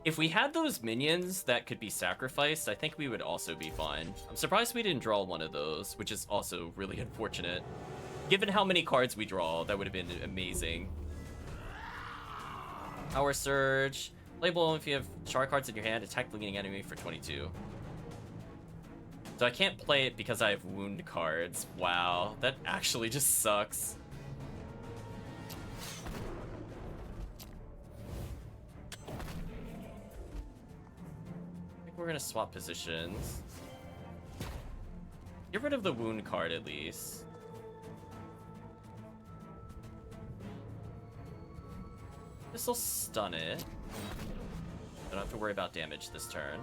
If we had those minions that could be sacrificed, I think we would also be fine. I'm surprised we didn't draw one of those, which is also really unfortunate. Given how many cards we draw, that would have been amazing. Power Surge. Playable if you have Sharra cards in your hand, attack bleeding enemy for 22. So I can't play it because I have wound cards. Wow, that actually just sucks. I think we're gonna swap positions. Get rid of the wound card at least. This'll stun it. Don't have to worry about damage this turn.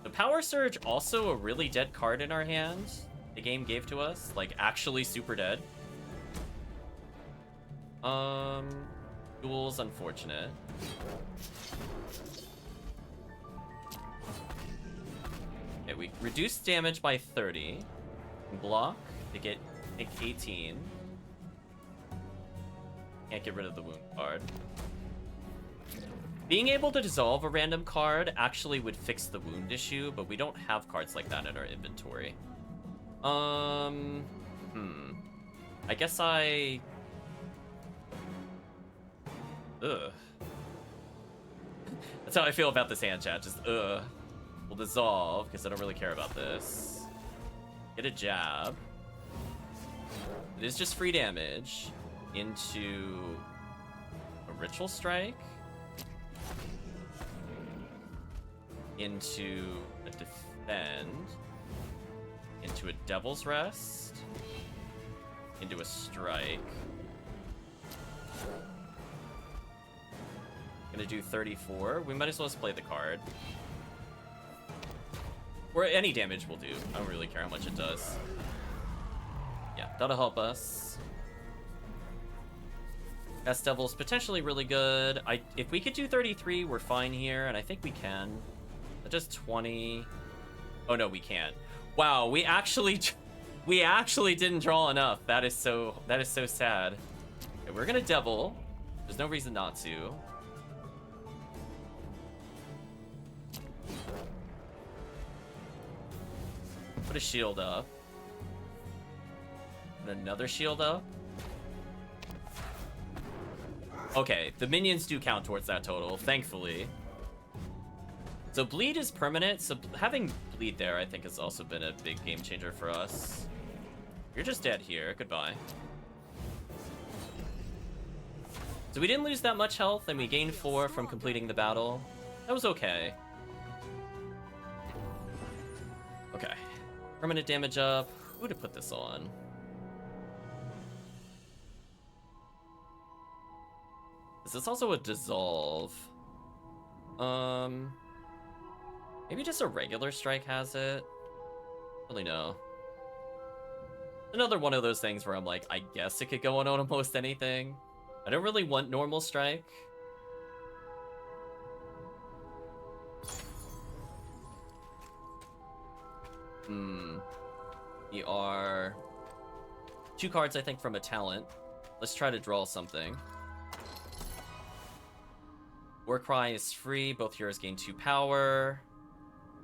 The Power Surge, also a really dead card in our hand. The game gave to us, like actually super dead. Duel's unfortunate. Okay, we reduced damage by 30. Block to get 18. Can't get rid of the wound card. Being able to dissolve a random card actually would fix the wound issue, but we don't have cards like that in our inventory. I guess I... Ugh. That's how I feel about this hand, chat. Just, ugh. We'll dissolve, because I don't really care about this. Get a jab. It is just free damage into a Ritual Strike. Into a defend, into a Devil's Rest, into a strike. Gonna do 34. We might as well just play the card. Or any damage will do. I don't really care how much it does. Yeah, that'll help us. S Devil's potentially really good. If we could do 33, we're fine here, and I think we can. Just 20. Oh no, we can't. Wow, we actually didn't draw enough. That is so sad. Okay, we're gonna Devil. There's no reason not to. Put a shield up. Put another shield up. Okay, the minions do count towards that total, thankfully. So bleed is permanent, so having bleed there I think has also been a big game changer for us. You're just dead here, goodbye. So we didn't lose that much health, and we gained 4 from completing the battle. That was okay. Okay. Permanent damage up. Who to put this on? Is this also a dissolve? Maybe just a regular strike has it. Really no. Another one of those things where I'm like, I guess it could go on almost anything. I don't really want normal strike. We are 2 cards, I think, from a talent. Let's try to draw something. Warcry is free. Both heroes gain 2 power.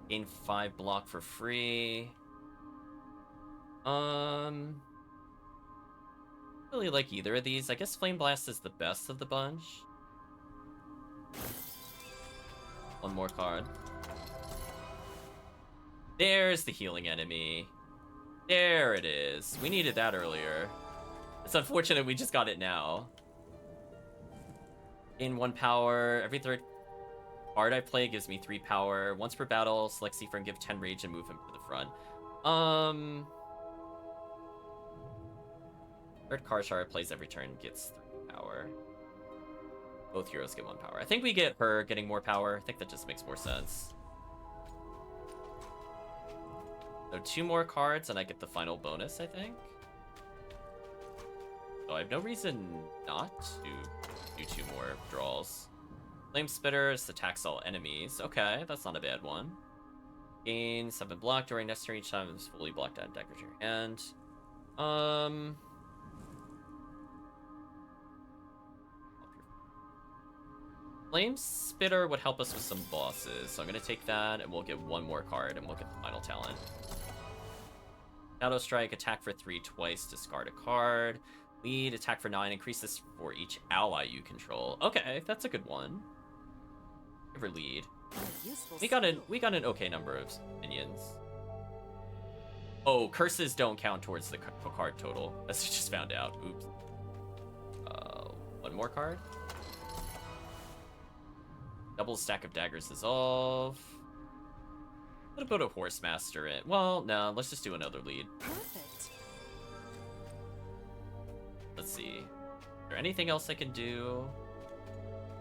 Gain 5 block for free. Really like either of these. I guess Flame Blast is the best of the bunch. One more card. There's the healing enemy. There it is. We needed that earlier. It's unfortunate we just got it now. Gain 1 power. Every 3rd card I play gives me 3 power. Once per battle, select Seifer and give 10 rage and move him to the front. 3rd card Sharra plays every turn gets 3 power. Both heroes get 1 power. I think we get her getting more power. I think that just makes more sense. So 2 more cards and I get the final bonus, I think. So I have no reason not to do 2 more draws. Flame Spitters attacks all enemies. Okay, that's not a bad one. Gain 7 block during next turn. Each time is fully blocked out dagger to your hand. Flame Spitter would help us with some bosses, so I'm gonna take that and we'll get 1 more card and we'll get the final talent. Shadow Strike, attack for 3 twice, discard a card. Lead, attack for 9, increase this for each ally you control. Okay, that's a good one. Give her lead. A useful We got skill. an okay number of minions. Oh, curses don't count towards the card total. As we just found out. Oops. One more card. Double stack of daggers dissolve. I'm gonna put a horse master in. Well, no, let's just do another lead. Perfect. Let's see. Is there anything else I can do?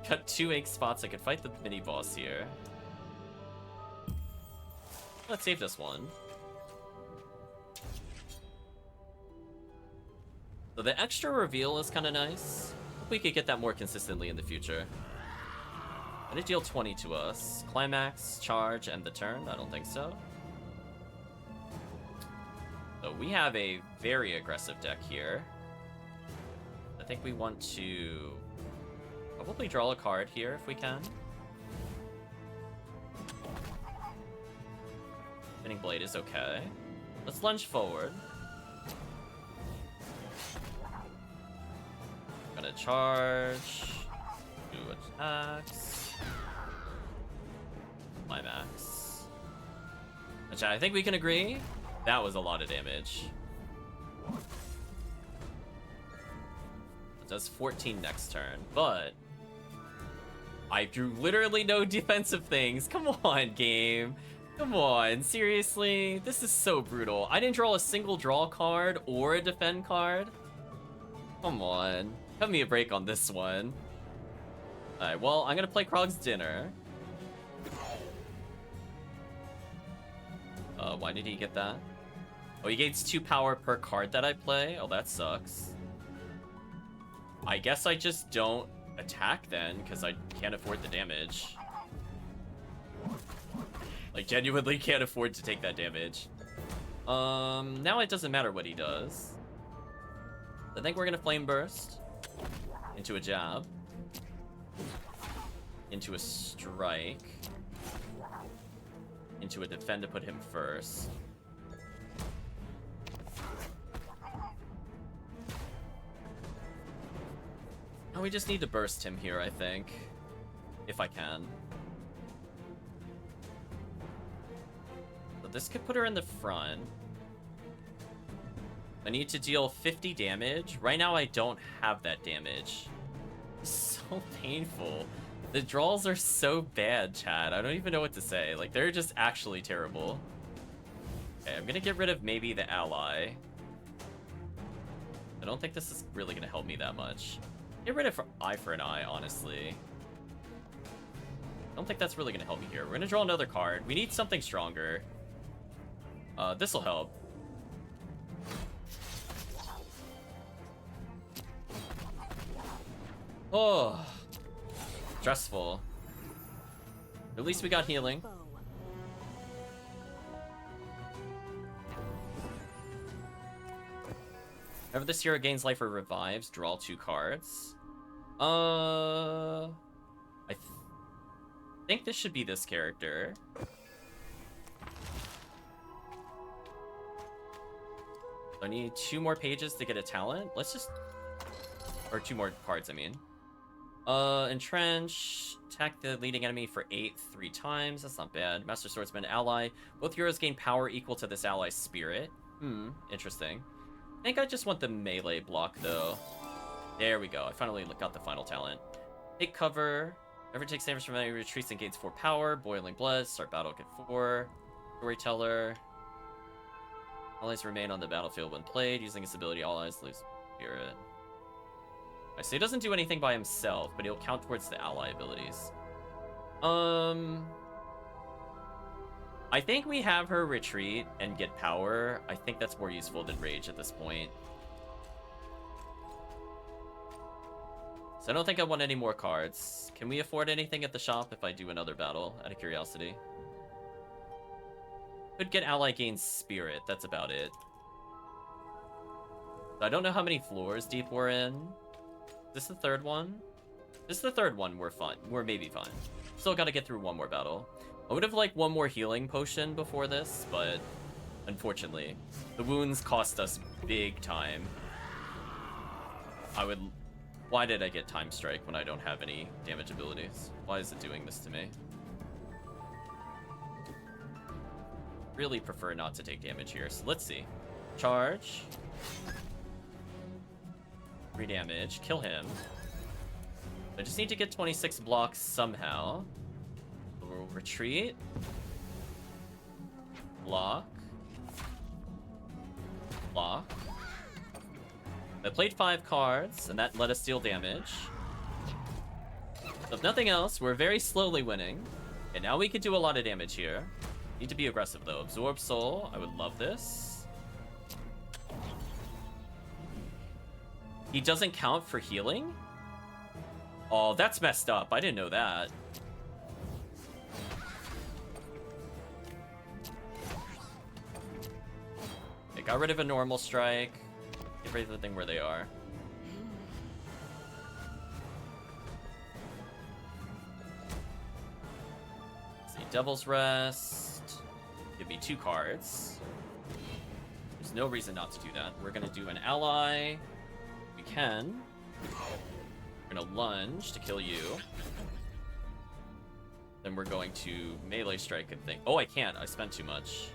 Got 2 ink spots. I could fight the mini boss here. Let's save this one. So the extra reveal is kind of nice. Hope we could get that more consistently in the future. Gonna deal 20 to us. Climax, charge, and the turn? I don't think so. So we have a very aggressive deck here. I think we want to probably draw a card here if we can. Spinning Blade is okay. Let's lunge forward. Gonna charge. Do attacks. Climax. Which I think we can agree. That was a lot of damage. It does 14 next turn, but I drew literally no defensive things. Come on, game. Come on, seriously? This is so brutal. I didn't draw a single draw card or a defend card. Come on. Cut me a break on this one. Alright, well, I'm gonna play Krog's Dinner. Why did he get that? Oh, he gains 2 power per card that I play? Oh, that sucks. I guess I just don't attack then, because I can't afford the damage. Like, genuinely can't afford to take that damage. Now it doesn't matter what he does. I think we're gonna Flame Burst. Into a jab. Into a strike. Into a defend to put him first. Oh, we just need to burst him here, I think. If I can. So this could put her in the front. I need to deal 50 damage. Right now, I don't have that damage. It's so painful. The draws are so bad, Chad. I don't even know what to say. Like, they're just actually terrible. Okay, I'm gonna get rid of maybe the ally. I don't think this is really gonna help me that much. Get rid of eye for an eye, honestly. I don't think that's really gonna help me here. We're gonna draw another card. We need something stronger. This'll help. Oh, stressful. At least we got healing. Bow. Whenever this hero gains life or revives, draw 2 cards. I think this should be this character. I need 2 more pages to get a talent. Let's just... Or 2 more cards, I mean. Entrench. Attack the leading enemy for 8 3 times. That's not bad. Master Swordsman ally. Both heroes gain power equal to this ally's spirit. Interesting. I think I just want the melee block, though. There we go. I finally got the final talent. Take cover. Never takes damage from enemy retreats and gains 4 power. Boiling Blood. Start battle, get 4. Storyteller. Allies remain on the battlefield when played. Using this ability, allies lose spirit. So he doesn't do anything by himself, but he'll count towards the ally abilities. I think we have her retreat and get power. I think that's more useful than rage at this point. So I don't think I want any more cards. Can we afford anything at the shop if I do another battle, out of curiosity? Could get ally gains spirit, that's about it. So I don't know how many floors deep we're in. Is this the third one? This is the third one, we're fine. We're maybe fine. Still gotta get through one more battle. I would have liked one more healing potion before this, but unfortunately, the wounds cost us big time. Why did I get Time Strike when I don't have any damage abilities? Why is it doing this to me? really prefer not to take damage here. So let's see. Charge. 3 damage. Kill him. I just need to get 26 blocks somehow. We'll retreat. Block. Block. I played 5 cards, and that let us deal damage. So if nothing else, we're very slowly winning. And now we can do a lot of damage here. Need to be aggressive though. Absorb Soul. I would love this. He doesn't count for healing? Oh, that's messed up. I didn't know that. I got rid of a normal strike. Get rid of the thing where they are. Let's see, Devil's Rest. Give me 2 cards. There's no reason not to do that. We're gonna do an ally. We can. We're gonna lunge to kill you. Then we're going to melee strike and think. Oh, I can't. I spent too much.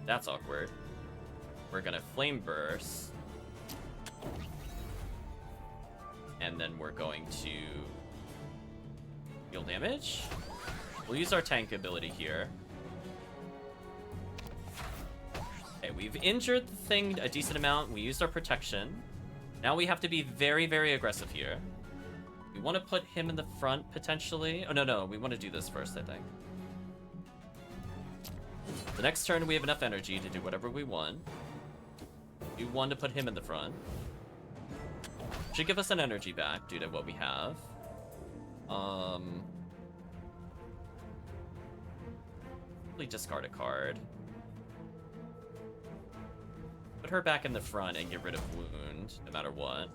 That's awkward. We're gonna Flame Burst. And then we're going to deal damage. We'll use our tank ability here. Okay, we've injured the thing a decent amount. We used our protection. Now we have to be very, very aggressive here. We want to put him in the front, potentially. Oh, no. We want to do this first, I think. The next turn, we have enough energy to do whatever we want. We want to put him in the front. Should give us an energy back due to what we have. Probably discard a card. Put her back in the front and get rid of Wound, no matter what.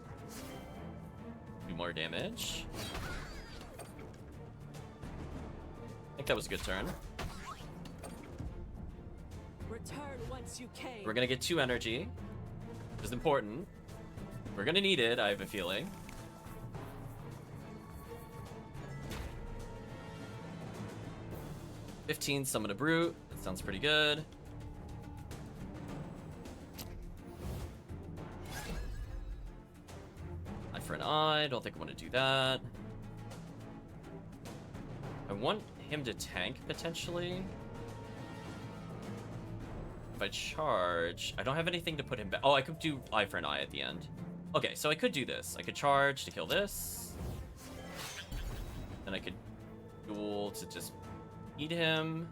Do more damage. I think that was a good turn. Return once you came. We're gonna get 2 energy, which is important. We're gonna need it, I have a feeling. $15, summon a brute. That sounds pretty good. Eye for an eye. Don't think I want to do that. I want him to tank potentially. If I charge, I don't have anything to put him back. Oh, I could do eye for an eye at the end. Okay, so I could do this. I could charge to kill this. Then I could duel to just eat him.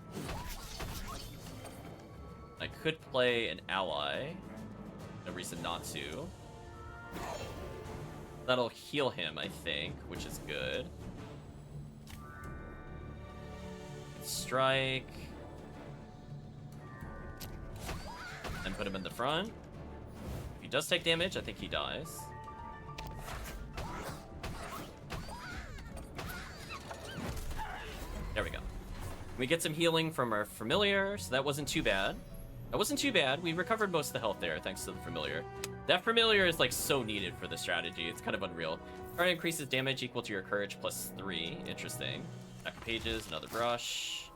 I could play an ally. No reason not to. That'll heal him, I think, which is good. Strike. And put him in the front. If he does take damage, I think he dies. There we go. We get some healing from our familiar, so that wasn't too bad. That wasn't too bad. We recovered most of the health there, thanks to the familiar. That familiar is like so needed for the strategy. It's kind of unreal. Card increases damage equal to your courage plus 3. Interesting. Back of pages, another brush.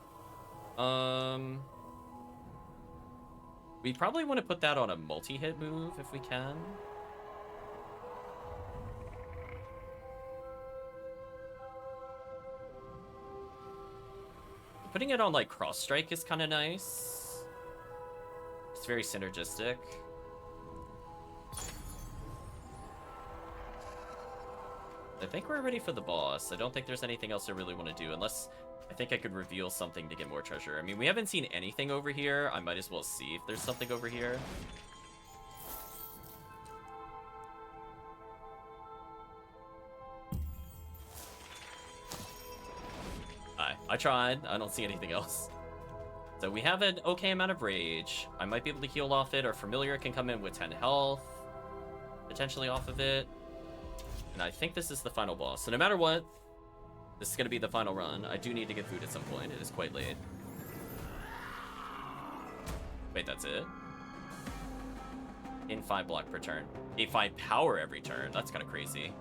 We probably want to put that on a multi-hit move if we can. Putting it on like cross strike is kind of nice. It's very synergistic. I think we're ready for the boss. I don't think there's anything else I really want to do unless I think I could reveal something to get more treasure. I mean, we haven't seen anything over here. I might as well see if there's something over here. I tried. I don't see anything else. So we have an okay amount of rage. I might be able to heal off it. Our familiar can come in with 10 health. Potentially off of it. And I think this is the final boss. So no matter what, this is going to be the final run. I do need to get food at some point. It is quite late. Wait, that's it? In 5 block per turn. Gain 5 power every turn. That's kind of crazy.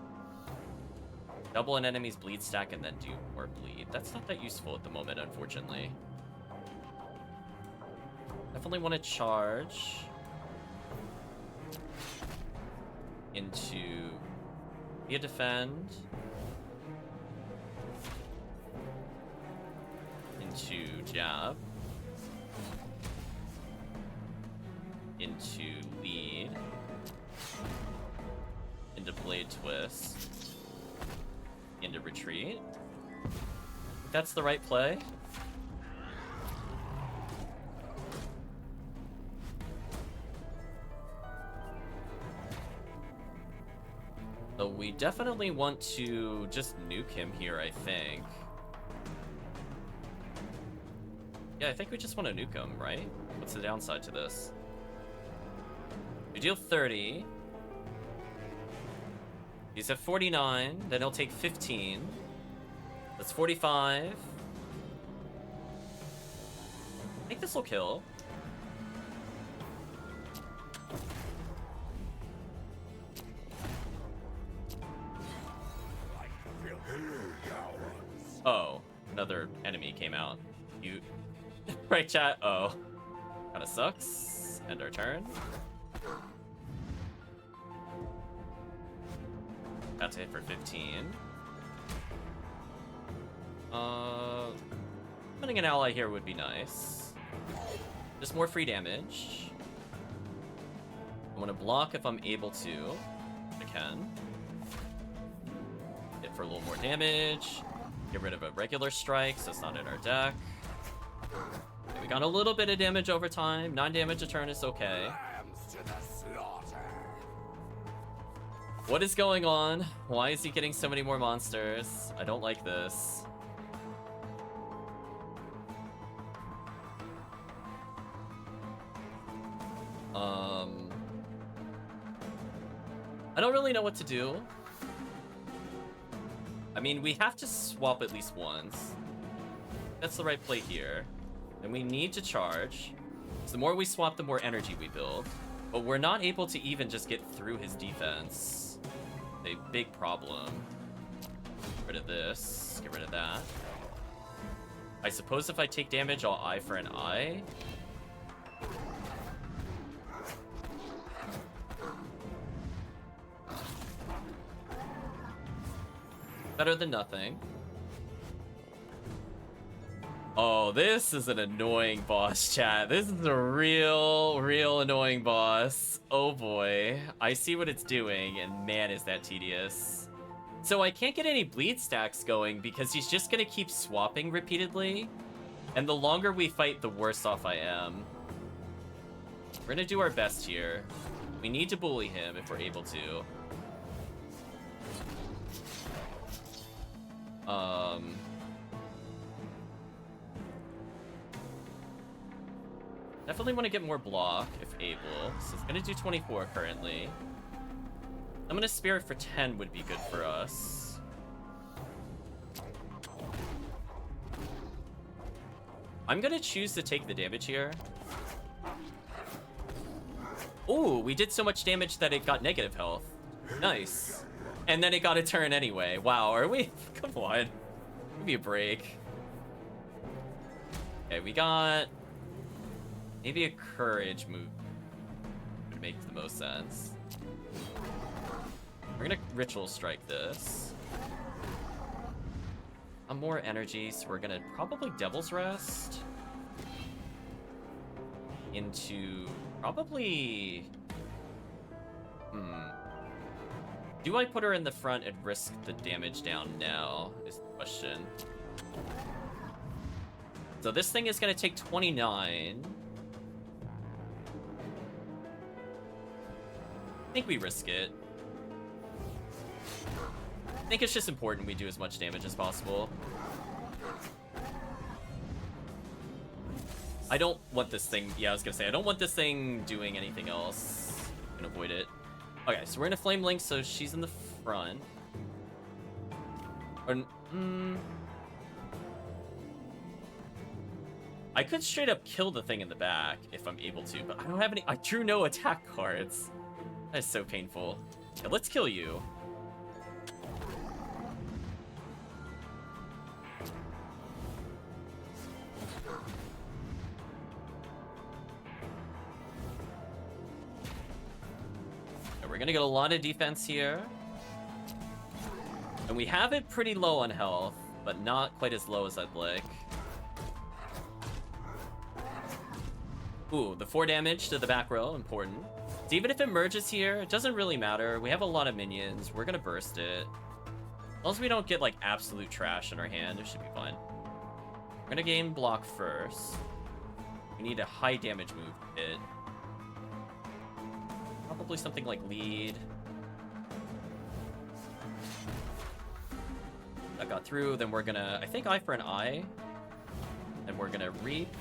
Double an enemy's bleed stack and then do more bleed. That's not that useful at the moment, unfortunately. Definitely want to charge into via defend, into jab, into lead, into blade twist, into retreat. That's the right play. So we definitely want to just nuke him here, I think. Yeah, I think we just want to nuke him, right? What's the downside to this? We deal 30. He's at 49, then he'll take 15. That's 45. I think this will kill. Oh, another enemy came out. You... right, chat? Oh. Kinda sucks. End our turn. About to hit for 15. Putting an ally here would be nice. Just more free damage. I want to block if I'm able to. If I can. Hit for a little more damage. Get rid of a regular strike, so it's not in our deck. Okay, we got a little bit of damage over time. 9 damage a turn is okay. What is going on? Why is he getting so many more monsters? I don't like this. I don't really know what to do. I mean, we have to swap at least once. That's the right play here. And we need to charge. So the more we swap, the more energy we build. But we're not able to even just get through his defense. A big problem. Get rid of this. Get rid of that. I suppose if I take damage, I'll eye for an eye. Better than nothing. Oh, this is an annoying boss, chat. This is a real annoying boss. Oh boy. I see what it's doing, and man, is that tedious. So I can't get any bleed stacks going because he's just gonna keep swapping repeatedly. And the longer we fight, the worse off I am. We're gonna do our best here. We need to bully him if we're able to. Definitely want to get more block if able. So it's gonna do 24 currently. I'm gonna spirit for 10 would be good for us. I'm gonna choose to take the damage here. Oh, we did so much damage that it got negative health. Nice. And then it got a turn anyway. Wow, are we? Come on. Give me a break. Okay, we got... maybe a courage move would make the most sense. We're gonna ritual strike this. I'm more energy, so we're gonna probably Devil's Rest. Into... probably... Do I put her in the front and risk the damage down now, is the question. So this thing is gonna take 29. I think we risk it. I think it's just important we do as much damage as possible. I don't want this thing... yeah, I was gonna say, I don't want this thing doing anything else. I'm gonna avoid it. Okay, so we're in a Flame Link, so she's in the front. Or, I could straight up kill the thing in the back if I'm able to, but I don't have any... I drew no attack cards. That is so painful. Okay, let's kill you. gonna get a lot of defense here. And we have it pretty low on health, but not quite as low as I'd like. Ooh, the 4 damage to the back row, important. So even if it merges here, it doesn't really matter. We have a lot of minions. We're gonna burst it. As long as we don't get, like, absolute trash in our hand, it should be fine. We're gonna gain block first. We need a high damage move hit. Probably something like lead. That got through, then we're gonna, I think, eye for an eye. And we're gonna reap.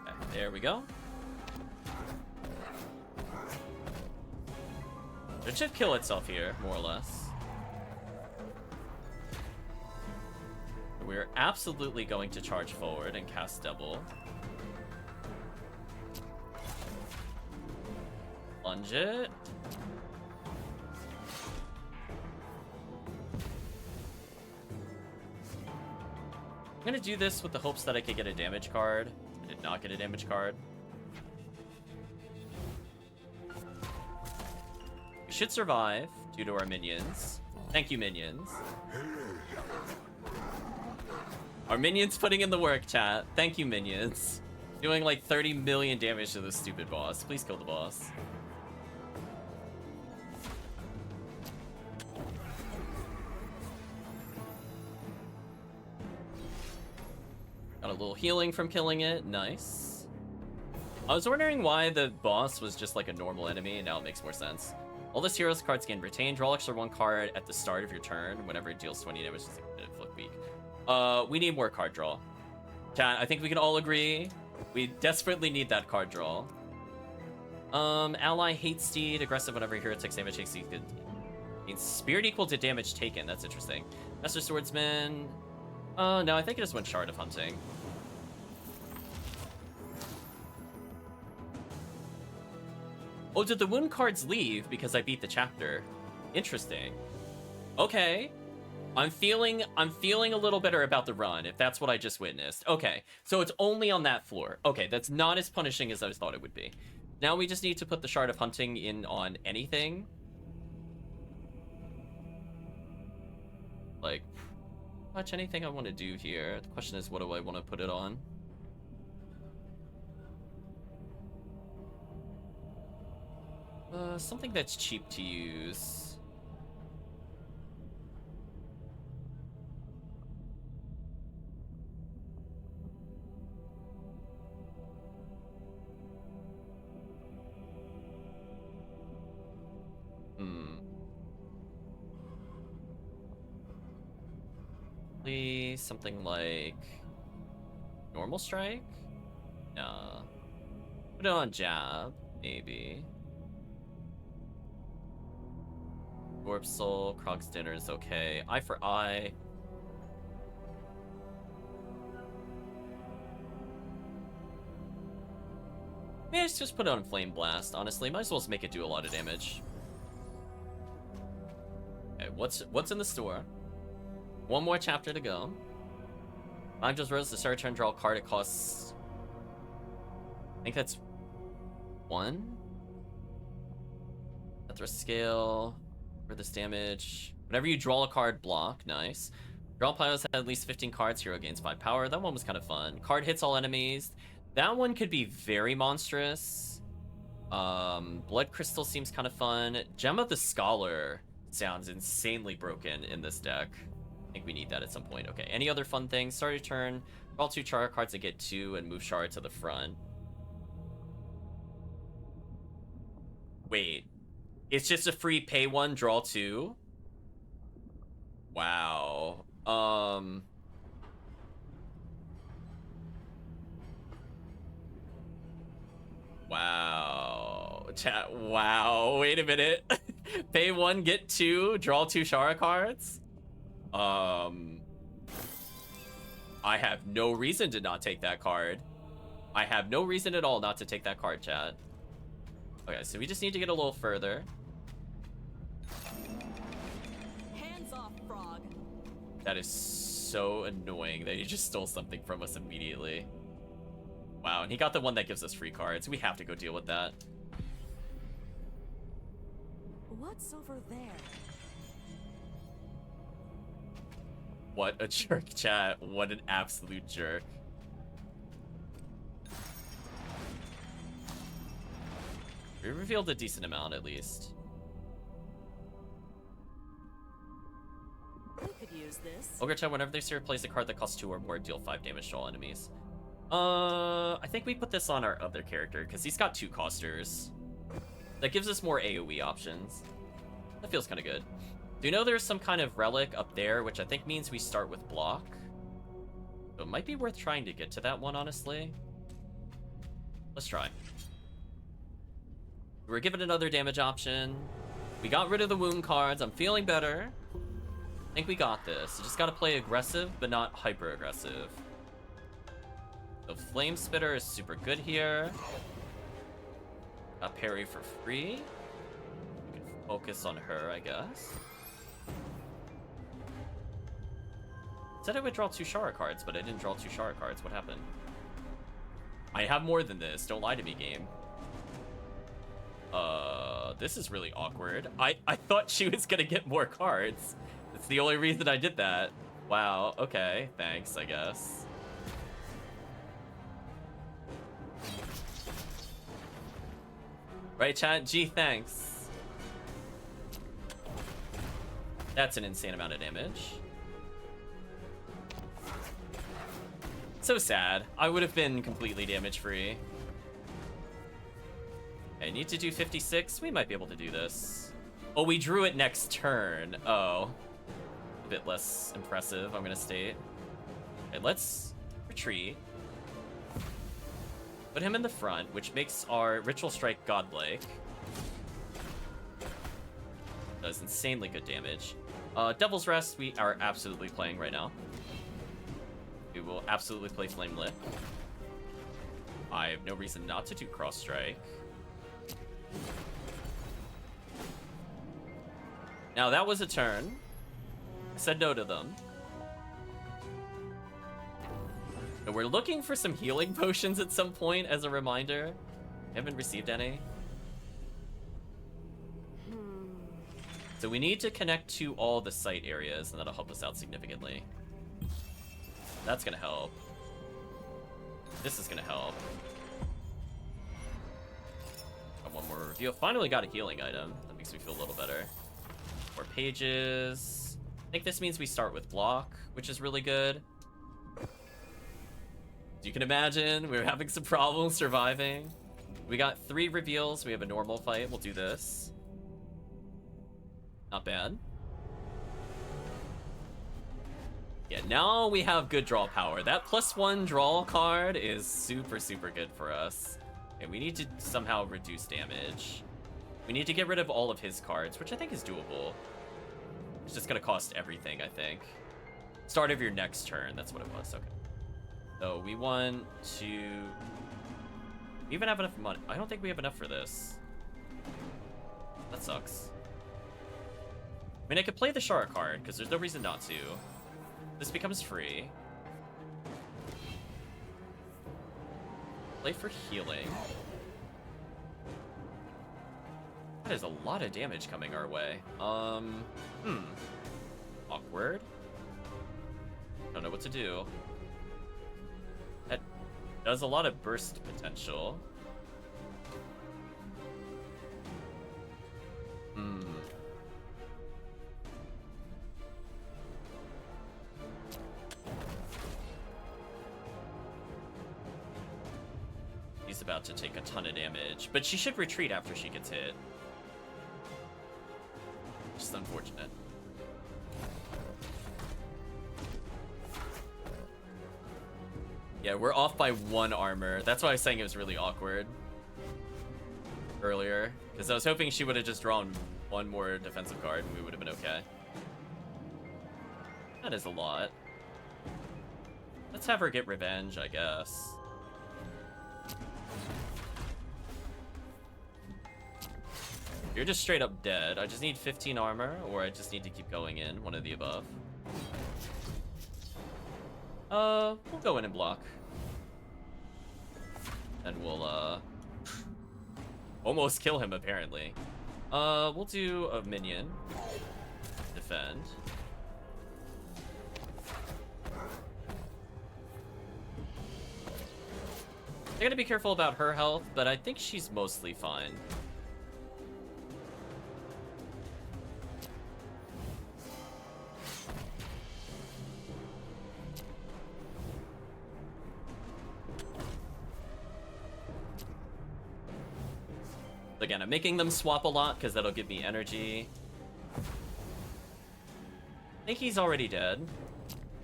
Okay, there we go. It should kill itself here, more or less. We're absolutely going to charge forward and cast double. Plunge it. I'm gonna do this with the hopes that I could get a damage card. I did not get a damage card. We should survive due to our minions. Thank you, minions. Our minions putting in the work, chat. Thank you, minions. Doing like 30 million damage to this stupid boss. Please kill the boss. Got a little healing from killing it. Nice. I was wondering why the boss was just like a normal enemy, and now it makes more sense. All this heroes cards gain retained. Draw extra 1 card at the start of your turn. Whenever it deals 20 damage, it's look weak. We need more card draw. Chat, I think we can all agree. We desperately need that card draw. Ally hate steed. Aggressive whenever hero takes damage. Takes steed. Means spirit equal to damage taken. That's interesting. Master Swordsman. No, I think it just went Shard of Hunting. Oh, did the wound cards leave because I beat the chapter? Interesting. Okay. I'm feeling a little better about the run, if that's what I just witnessed. Okay, so it's only on that floor. Okay, that's not as punishing as I thought it would be. Now we just need to put the Shard of Hunting in on anything. Like, much anything I want to do here. The question is, what do I want to put it on? Something that's cheap to use. Please, something like normal strike? Nah. Put it on jab, maybe. Warp Soul, Krog's Dinner is okay. Eye for eye. Maybe let's just put it on Flame Blast, honestly. Might as well just make it do a lot of damage. Okay, what's in the store? One more chapter to go. I just rose to start turn, draw a card. It costs, I think that's 1. Threat scale for this damage. Whenever you draw a card, block. Nice. Draw piles had at least 15 cards. Hero gains 5 power. That one was kind of fun. Card hits all enemies. That one could be very monstrous. Blood Crystal seems kind of fun. Gem of the Scholar sounds insanely broken in this deck. I think we need that at some point. Okay, any other fun things? Start your turn. Draw 2 Sharra cards and get 2 and move Sharra to the front. Wait. It's just a free pay 1, draw 2? Wow. Wow. Chat, wow. Wait a minute. Pay 1, get 2, draw 2 Sharra cards? I have no reason to not take that card. I have no reason at all not to take that card, chat. Okay, so we just need to get a little further. Hands off, frog. That is so annoying that he just stole something from us immediately. Wow, and he got the one that gives us free cards. We have to go deal with that. What's over there? What a jerk, chat. What an absolute jerk. We revealed a decent amount, at least. We could use this. Ogre chat, whenever they see replace a card that costs 2 or more, deal 5 damage to all enemies. I think we put this on our other character, because he's got 2 costers. That gives us more AoE options. That feels kind of good. Do you know there's some kind of relic up there, which I think means we start with block? So it might be worth trying to get to that one, honestly. Let's try. We were given another damage option. We got rid of the wound cards. I'm feeling better. I think we got this. You just gotta play aggressive, but not hyper aggressive. The Flame Spitter is super good here. Got parry for free. We can focus on her, I guess. Said I would draw 2 Sharra cards, but I didn't draw 2 Sharra cards. What happened? I have more than this. Don't lie to me, game. This is really awkward. I thought she was gonna get more cards. That's the only reason I did that. Wow, okay. Thanks, I guess. Right, chat? Gee, thanks. That's an insane amount of damage. So sad. I would have been completely damage-free. I need to do 56. We might be able to do this. Oh, we drew it next turn. Oh. A bit less impressive, I'm gonna state. Okay, let's retreat. Put him in the front, which makes our Ritual Strike godlike. Does insanely good damage. Devil's Rest, we are absolutely playing right now. We will absolutely play Flame Lit. I have no reason not to do Cross Strike. Now that was a turn. I said no to them. And we're looking for some healing potions at some point as a reminder. Haven't received any. So we need to connect to all the site areas, and that'll help us out significantly. That's gonna help. This is gonna help. Got one more reveal. Finally got a healing item. That makes me feel a little better. More pages. I think this means we start with block, which is really good. As you can imagine, we were having some problems surviving. We got 3 reveals. We have a normal fight. We'll do this. Not bad. Yeah, now we have good draw power. That +1 draw card is super, super good for us. And we need to somehow reduce damage. We need to get rid of all of his cards, which I think is doable. It's just gonna cost everything, I think. Start of your next turn, that's what it was, okay. So we want to... We even have enough money. I don't think we have enough for this. That sucks. I mean, I could play the Sharra card, because there's no reason not to. This becomes free. Play for healing. That is a lot of damage coming our way. Awkward. Don't know what to do. That does a lot of burst potential. He's about to take a ton of damage, but she should retreat after she gets hit. Just unfortunate. Yeah, we're off by 1 armor. That's why I was saying it was really awkward earlier, because I was hoping she would have just drawn 1 more defensive card and we would have been okay. That is a lot. Let's have her get revenge, I guess. You're just straight up dead. I just need 15 armor, or I just need to keep going in, one of the above. We'll go in and block. And we'll almost kill him apparently. We'll do a minion. Defend. I gotta be careful about her health, but I think she's mostly fine. Again, I'm making them swap a lot because that'll give me energy. I think he's already dead.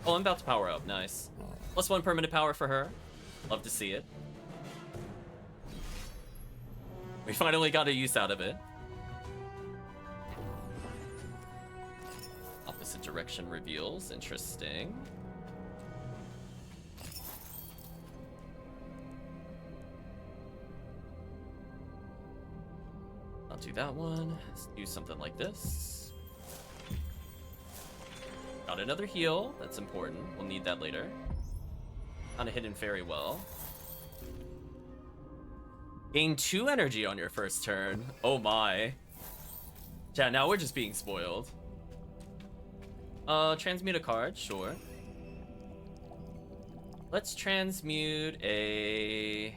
Oh, I'm about to power up. Nice. +1 permanent power for her. Love to see it. We finally got a use out of it. Opposite direction reveals. Interesting. Not do that one. Let's do something like this. Got another heal. That's important. We'll need that later. Kind of hidden very well. Gain 2 energy on your first turn. Oh my. Yeah, now we're just being spoiled. Transmute a card, sure. Let's transmute a...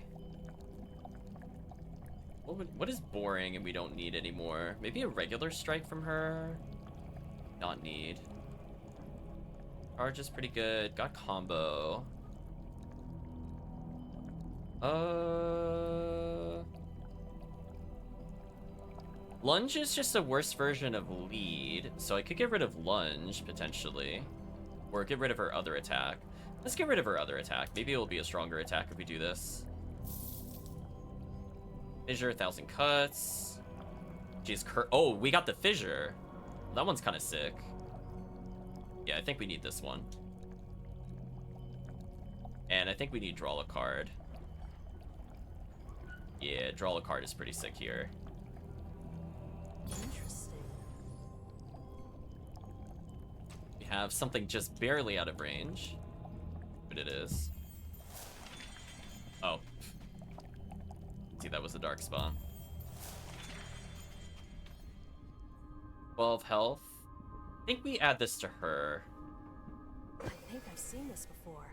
What is boring and we don't need anymore? Maybe a regular strike from her? Not need. Charge is pretty good. Got combo. Lunge is just a worse version of lead, so I could get rid of lunge, potentially. Or get rid of her other attack. Let's get rid of her other attack. Maybe it'll be a stronger attack if we do this. Fissure, 1,000 cuts. She's oh, we got the fissure. That one's kind of sick. Yeah, I think we need this one. And I think we need draw a card. Yeah, draw a card is pretty sick here. Interesting. We have something just barely out of range. But it is. Oh. See, that was a dark spawn. 12 health. I think we add this to her. I think I've seen this before.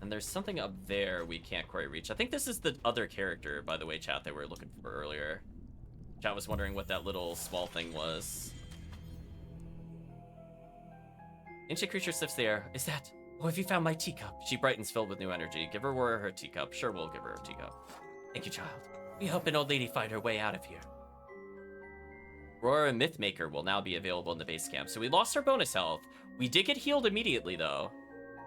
And there's something up there we can't quite reach. I think this is the other character, by the way, chat, that we were looking for earlier. Chat was wondering what that little small thing was. Ancient creature sniffs the air. Is that? Oh, have you found my teacup? She brightens, filled with new energy. Give her Aurora her teacup. Sure, we'll give her a teacup. Thank you, child. We help an old lady find her way out of here. Aurora Mythmaker will now be available in the base camp. So we lost our bonus health. We did get healed immediately, though.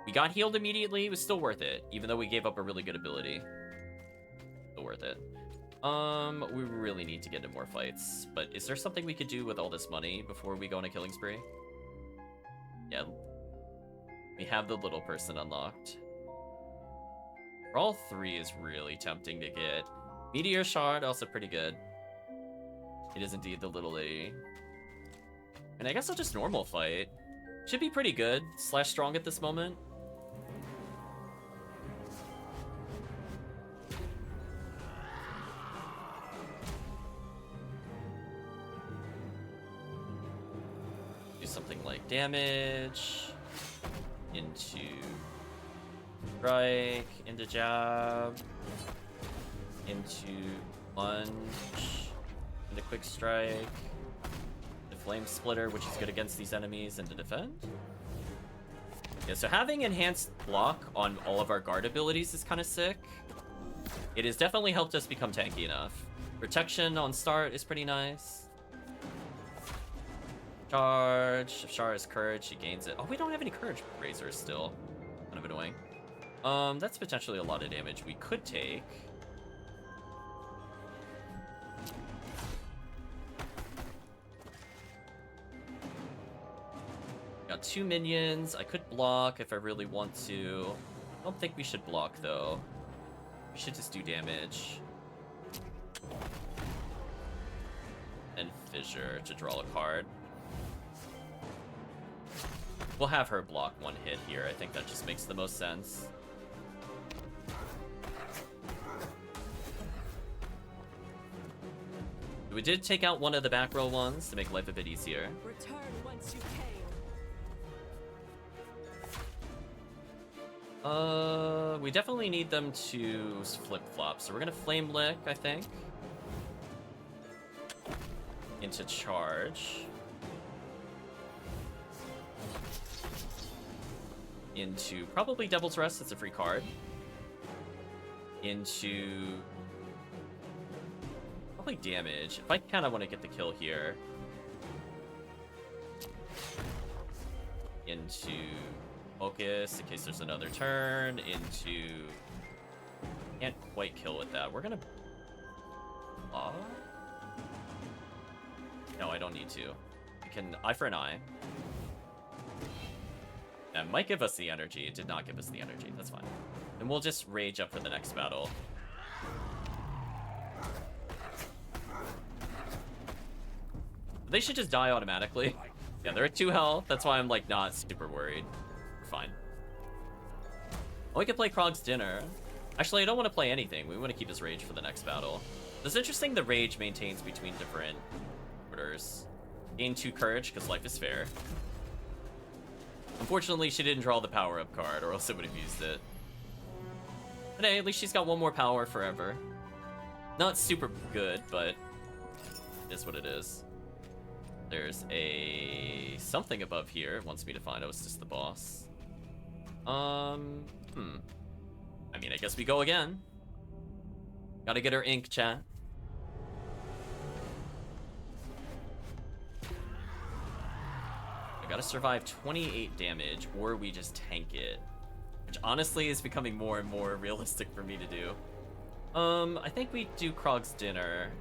We got healed immediately. It was still worth it, even though we gave up a really good ability. Still worth it. We really need to get into more fights. But is there something we could do with all this money before we go on a killing spree? Yeah. We have the little person unlocked. Brawl 3 is really tempting to get. Meteor Shard, also pretty good. It is indeed the little lady. And I guess I'll just normal fight. Should be pretty good. / strong at this moment. Do something like damage. Into strike. Into jab. Into lunge. Into quick strike. The flame splitter, which is good against these enemies, and to defend. Yeah, so having enhanced block on all of our guard abilities is kind of sick. It has definitely helped us become tanky enough. Protection on start is pretty nice. Charge. If Sharra's courage, she gains it. Oh, we don't have any courage razors still. Kind of annoying. That's potentially a lot of damage we could take. Got 2 minions. I could block if I really want to. I don't think we should block, though. We should just do damage. And Fissure to draw a card. We'll have her block 1 hit here. I think that just makes the most sense. We did take out one of the back row ones to make life a bit easier. Return whence you came. We definitely need them to flip-flop, so we're gonna Flame Lick, I think. Into charge. Into probably Devil's Rest, it's a free card. Into probably damage. If I can, I want to get the kill here. Into focus in case there's another turn. Into can't quite kill with that. We're gonna no, I don't need to. We can eye for an eye. That might give us the energy. It did not give us the energy. That's fine. And we'll just rage up for the next battle. They should just die automatically. Yeah, they're at 2 health. That's why I'm like not super worried. We're fine. Oh, we could play Krog's Dinner. Actually, I don't want to play anything. We want to keep his rage for the next battle. It's interesting the rage maintains between different orders. Gain 2 courage because life is fair. Unfortunately, she didn't draw the power-up card, or else it would have used it. But hey, at least she's got 1 more power forever. Not super good, but it is what it is. There's a something above here. It wants me to find. Oh, it's just the boss. I mean, I guess we go again. Gotta get her ink, chat. I gotta survive 28 damage, or we just tank it. Which honestly is becoming more and more realistic for me to do. I think we do Krog's Dinner.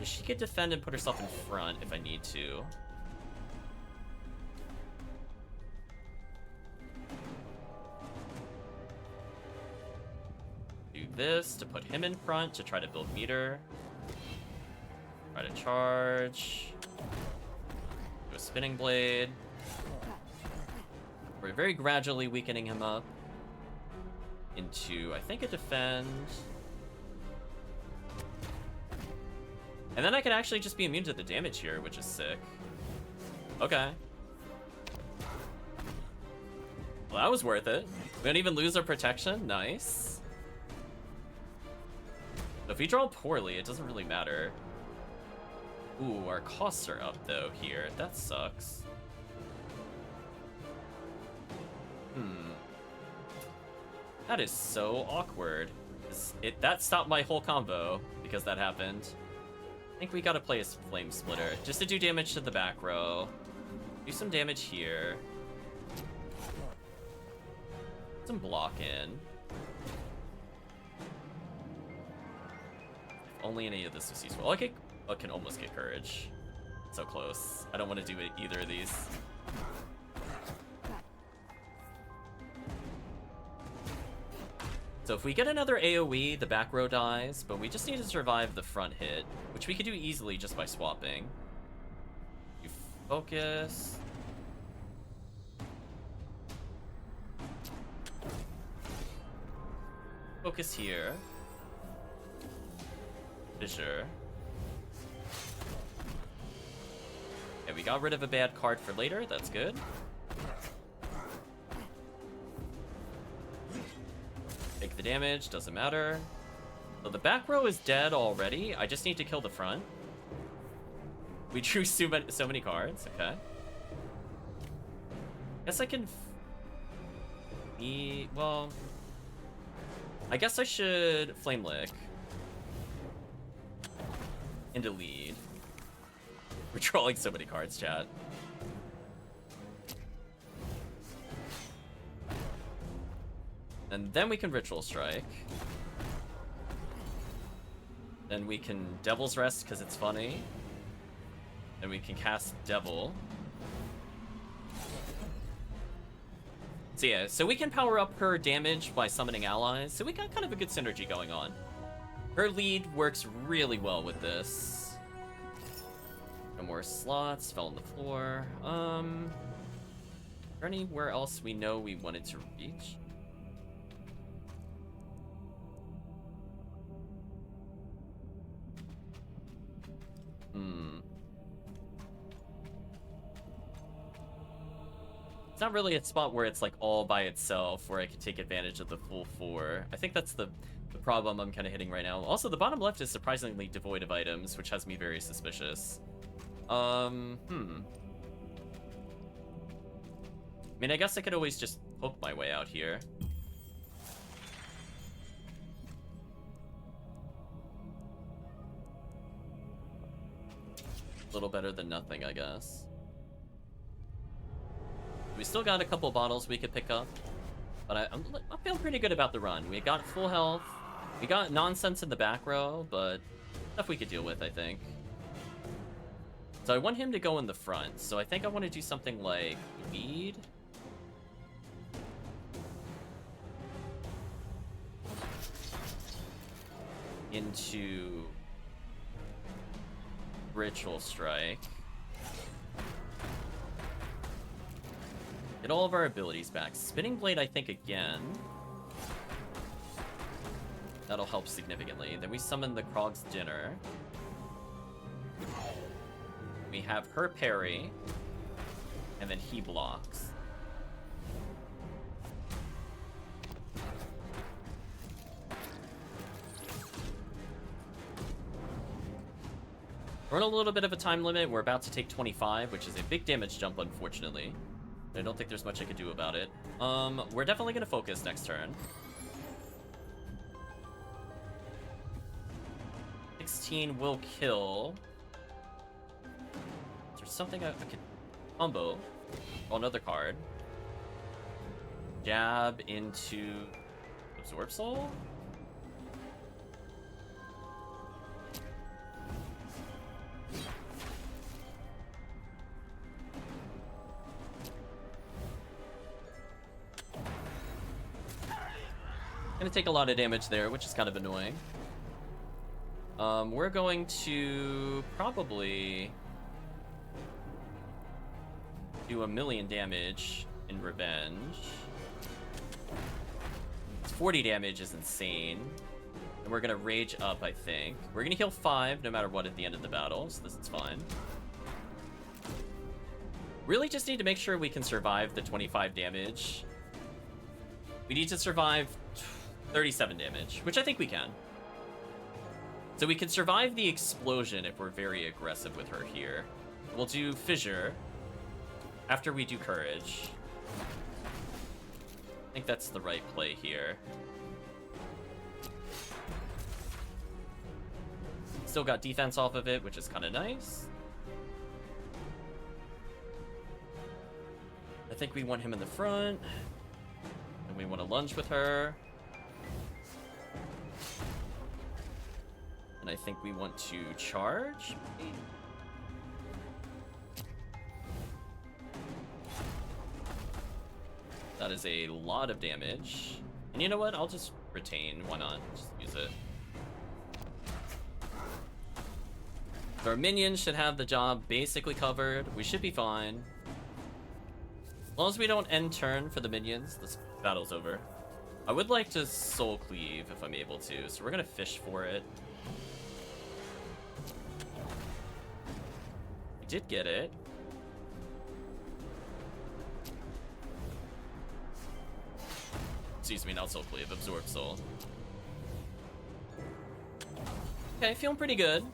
She could defend and put herself in front if I need to. Do this to put him in front to try to build meter. Try to charge. Do a Spinning Blade. We're very gradually weakening him up into, I think, a defend. And then I could actually just be immune to the damage here, which is sick. Okay. Well, that was worth it. We don't even lose our protection. Nice. If we draw poorly, it doesn't really matter. Ooh, our costs are up, though, here. That sucks. That is so awkward. That stopped my whole combo because that happened. I think we gotta play a Flame Splitter just to do damage to the back row. Do some damage here. Some block in. If only any of this was useful. I can almost get courage. So close. I don't want to do either of these. So if we get another AoE, the back row dies, but we just need to survive the front hit, which we could do easily just by swapping. You focus. Focus here. Fissure. Okay, we got rid of a bad card for later, that's good. Take the damage, doesn't matter. So the back row is dead already. I just need to kill the front. We drew so many cards, okay. Guess I can... well... I guess I should Flame Lick. Into lead. We're drawing so many cards, chat. And then we can Ritual Strike. Then we can Devil's Rest because it's funny. Then we can cast Devil. So yeah, so we can power up her damage by summoning allies. So we got kind of a good synergy going on. Her lead works really well with this. No more slots, fell on the floor. Is there anywhere else we know we wanted to reach? Hmm. It's not really a spot where it's like all by itself, where I can take advantage of the full 4. I think that's the problem I'm kind of hitting right now. Also, the bottom left is surprisingly devoid of items, which has me very suspicious. I mean, I guess I could always just poke my way out here. A little better than nothing, I guess. We still got a couple bottles we could pick up, but I'm feeling pretty good about the run. We got full health. We got nonsense in the back row, but stuff we could deal with, I think. So I want him to go in the front, so I think I want to do something like weed. Into Ritual Strike. Get all of our abilities back. Spinning Blade, I think, again. That'll help significantly. Then we summon the Krog's Dinner. We have her parry. And then he blocks. We're on a little bit of a time limit. We're about to take 25, which is a big damage jump, unfortunately. I don't think there's much I could do about it. We're definitely gonna focus next turn. 16 will kill. Is there something I could combo? Oh, another card. Jab into Absorb Soul? Gonna take a lot of damage there, which is kind of annoying. We're going to probably do 1,000,000 damage in revenge. 40 damage is insane. And we're gonna rage up, I think. We're gonna heal 5 no matter what at the end of the battle, so this is fine. Really just need to make sure we can survive the 25 damage. We need to survive 37 damage, which I think we can. So we can survive the explosion if we're very aggressive with her here. We'll do Fissure after we do Courage. I think that's the right play here. Still got defense off of it, which is kind of nice. I think we want him in the front. And we want to lunge with her. And I think we want to charge. That is a lot of damage. And you know what? I'll just retain. Why not? Just use it. So our minions should have the job basically covered. We should be fine. As long as we don't end turn for the minions, this battle's over. I would like to soul cleave if I'm able to, so we're gonna fish for it. We did get it. Excuse me, not soul cleave, absorb soul. Okay, feeling pretty good.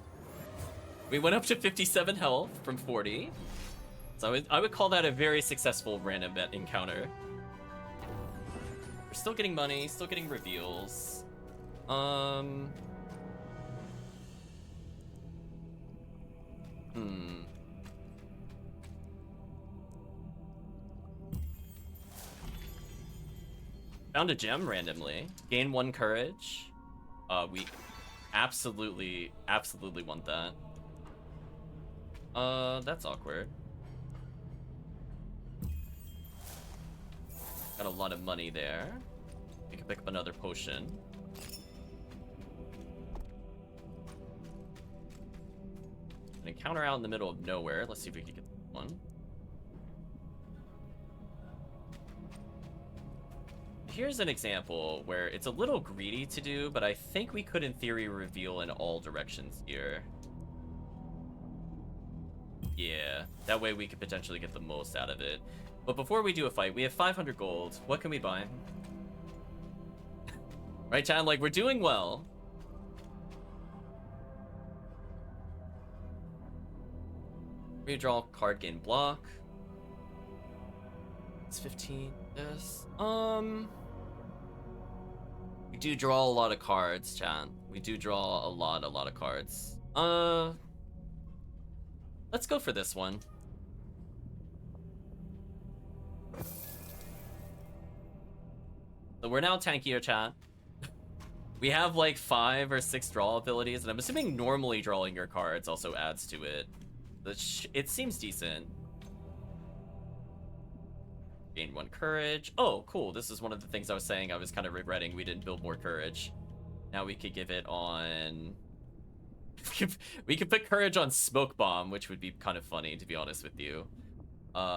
We went up to 57 health from 40. So I would call that a very successful random bet encounter. We're still getting money, still getting reveals. Found a gem randomly. Gain 1 courage. We absolutely want that. That's awkward. Got a lot of money there. We can pick up another potion. An encounter out in the middle of nowhere. Let's see if we can get one. Here's an example where it's a little greedy to do, but I think we could in theory reveal in all directions here. Yeah, that way we could potentially get the most out of it. But before we do a fight, we have 500 gold. What can we buy? Right, chat? Like, we're doing well. Redraw card, gain block. It's 15. Yes. We do draw a lot of cards, chat. We do draw a lot of cards. Let's go for this one. So we're now tankier, chat. We have like 5 or 6 draw abilities, and I'm assuming normally drawing your cards also adds to it. It seems decent. Gain 1 courage. Oh, cool. This is one of the things I was saying I was kind of regretting we didn't build more courage. Now we could give it on... we could put courage on smoke bomb, which would be kind of funny, to be honest with you.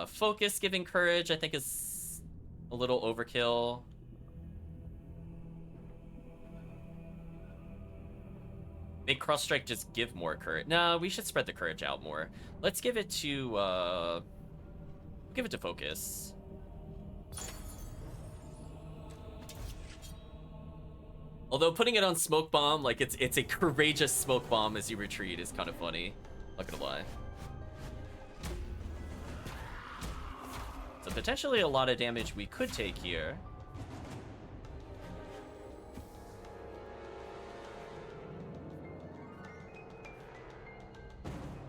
Focus giving courage, I think, is a little overkill. Make cross strike just give more courage. No, we should spread the courage out more. Let's give it to focus. Although putting it on smoke bomb, like it's a courageous smoke bomb as you retreat, is kind of funny. Not gonna lie. So potentially a lot of damage we could take here.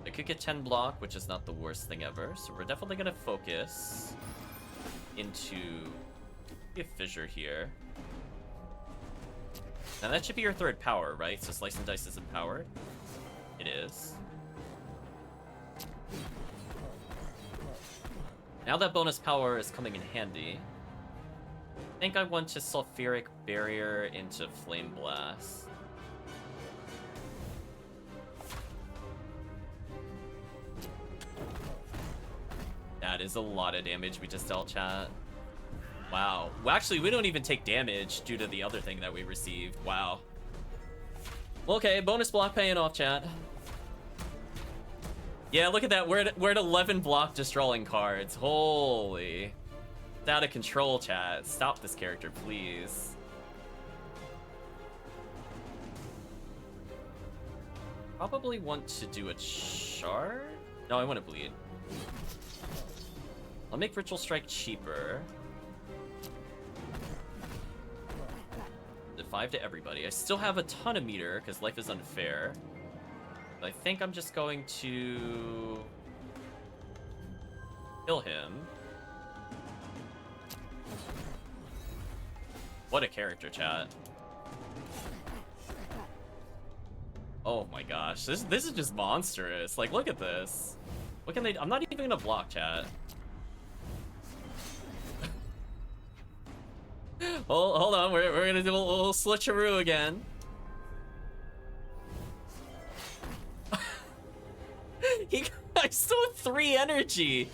I could get 10 block, which is not the worst thing ever. So we're definitely gonna focus into a fissure here. Now that should be your 3rd power, right? So Slice and Dice is empowered. It is. Now that bonus power is coming in handy, I think I want to Sulfuric Barrier into Flame Blast. That is a lot of damage we just dealt, chat. Wow. Well, actually, we don't even take damage due to the other thing that we received. Wow. Well, okay, bonus block paying off, chat. Yeah, look at that. We're at 11 block just drawing cards. Holy. It's out of control, chat. Stop this character, please. Probably want to do a shard? No, I want to bleed. I'll make Ritual Strike cheaper. The 5 to everybody. I still have a ton of meter because life is unfair. But I think I'm just going to kill him. What a character, chat. Oh my gosh, this is just monstrous. Like, look at this. What can they? I'm not even gonna block, chat. Hold on, we're gonna do a little switcheroo again. I still have 3 energy.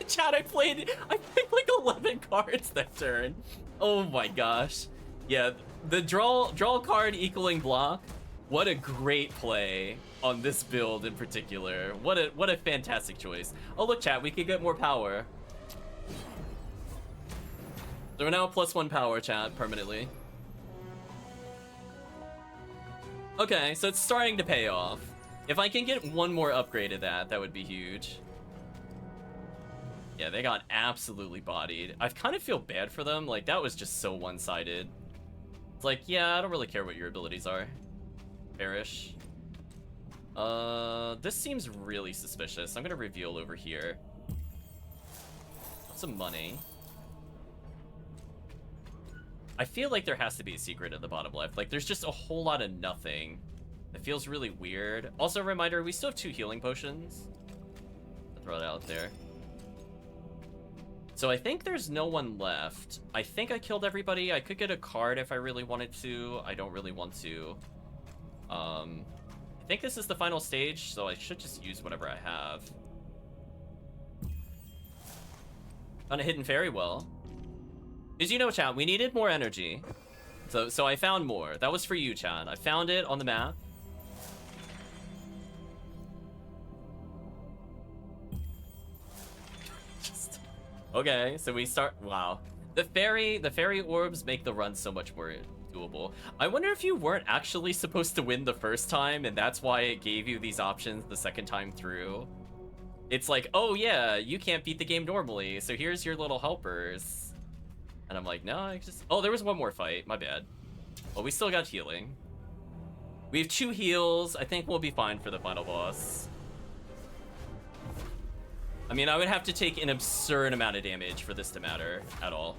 Chat, I picked like 11 cards that turn. Oh my gosh. Yeah, the draw card equaling block. What a great play on this build in particular. What a fantastic choice. Oh look, chat, we could get more power. So we're now +1 power, chat, permanently. Okay, so it's starting to pay off. If I can get one more upgrade of that would be huge. Yeah, they got absolutely bodied. I kind of feel bad for them. Like, that was just so one-sided. It's like, yeah, I don't really care what your abilities are. Perish. This seems really suspicious. I'm gonna reveal over here. Some money. I feel like there has to be a secret at the bottom left. Like, there's just a whole lot of nothing. It feels really weird. Also, a reminder, we still have 2 healing potions. I'll throw that out there. So I think there's no one left. I think I killed everybody. I could get a card if I really wanted to. I don't really want to. I think this is the final stage, so I should just use whatever I have. On a hidden fairy well. As you know, chat, we needed more energy. So I found more. That was for you, chat. I found it on the map. Okay, so we start. Wow, the fairy orbs make the run so much more doable. I wonder if you weren't actually supposed to win the first time, and that's why it gave you these options the second time through. It's like, oh yeah, you can't beat the game normally, so here's your little helpers. And I'm like, no, I just. Oh, there was one more fight. My bad. Well, we still got healing. We have 2 heals. I think we'll be fine for the final boss. I mean, I would have to take an absurd amount of damage for this to matter at all.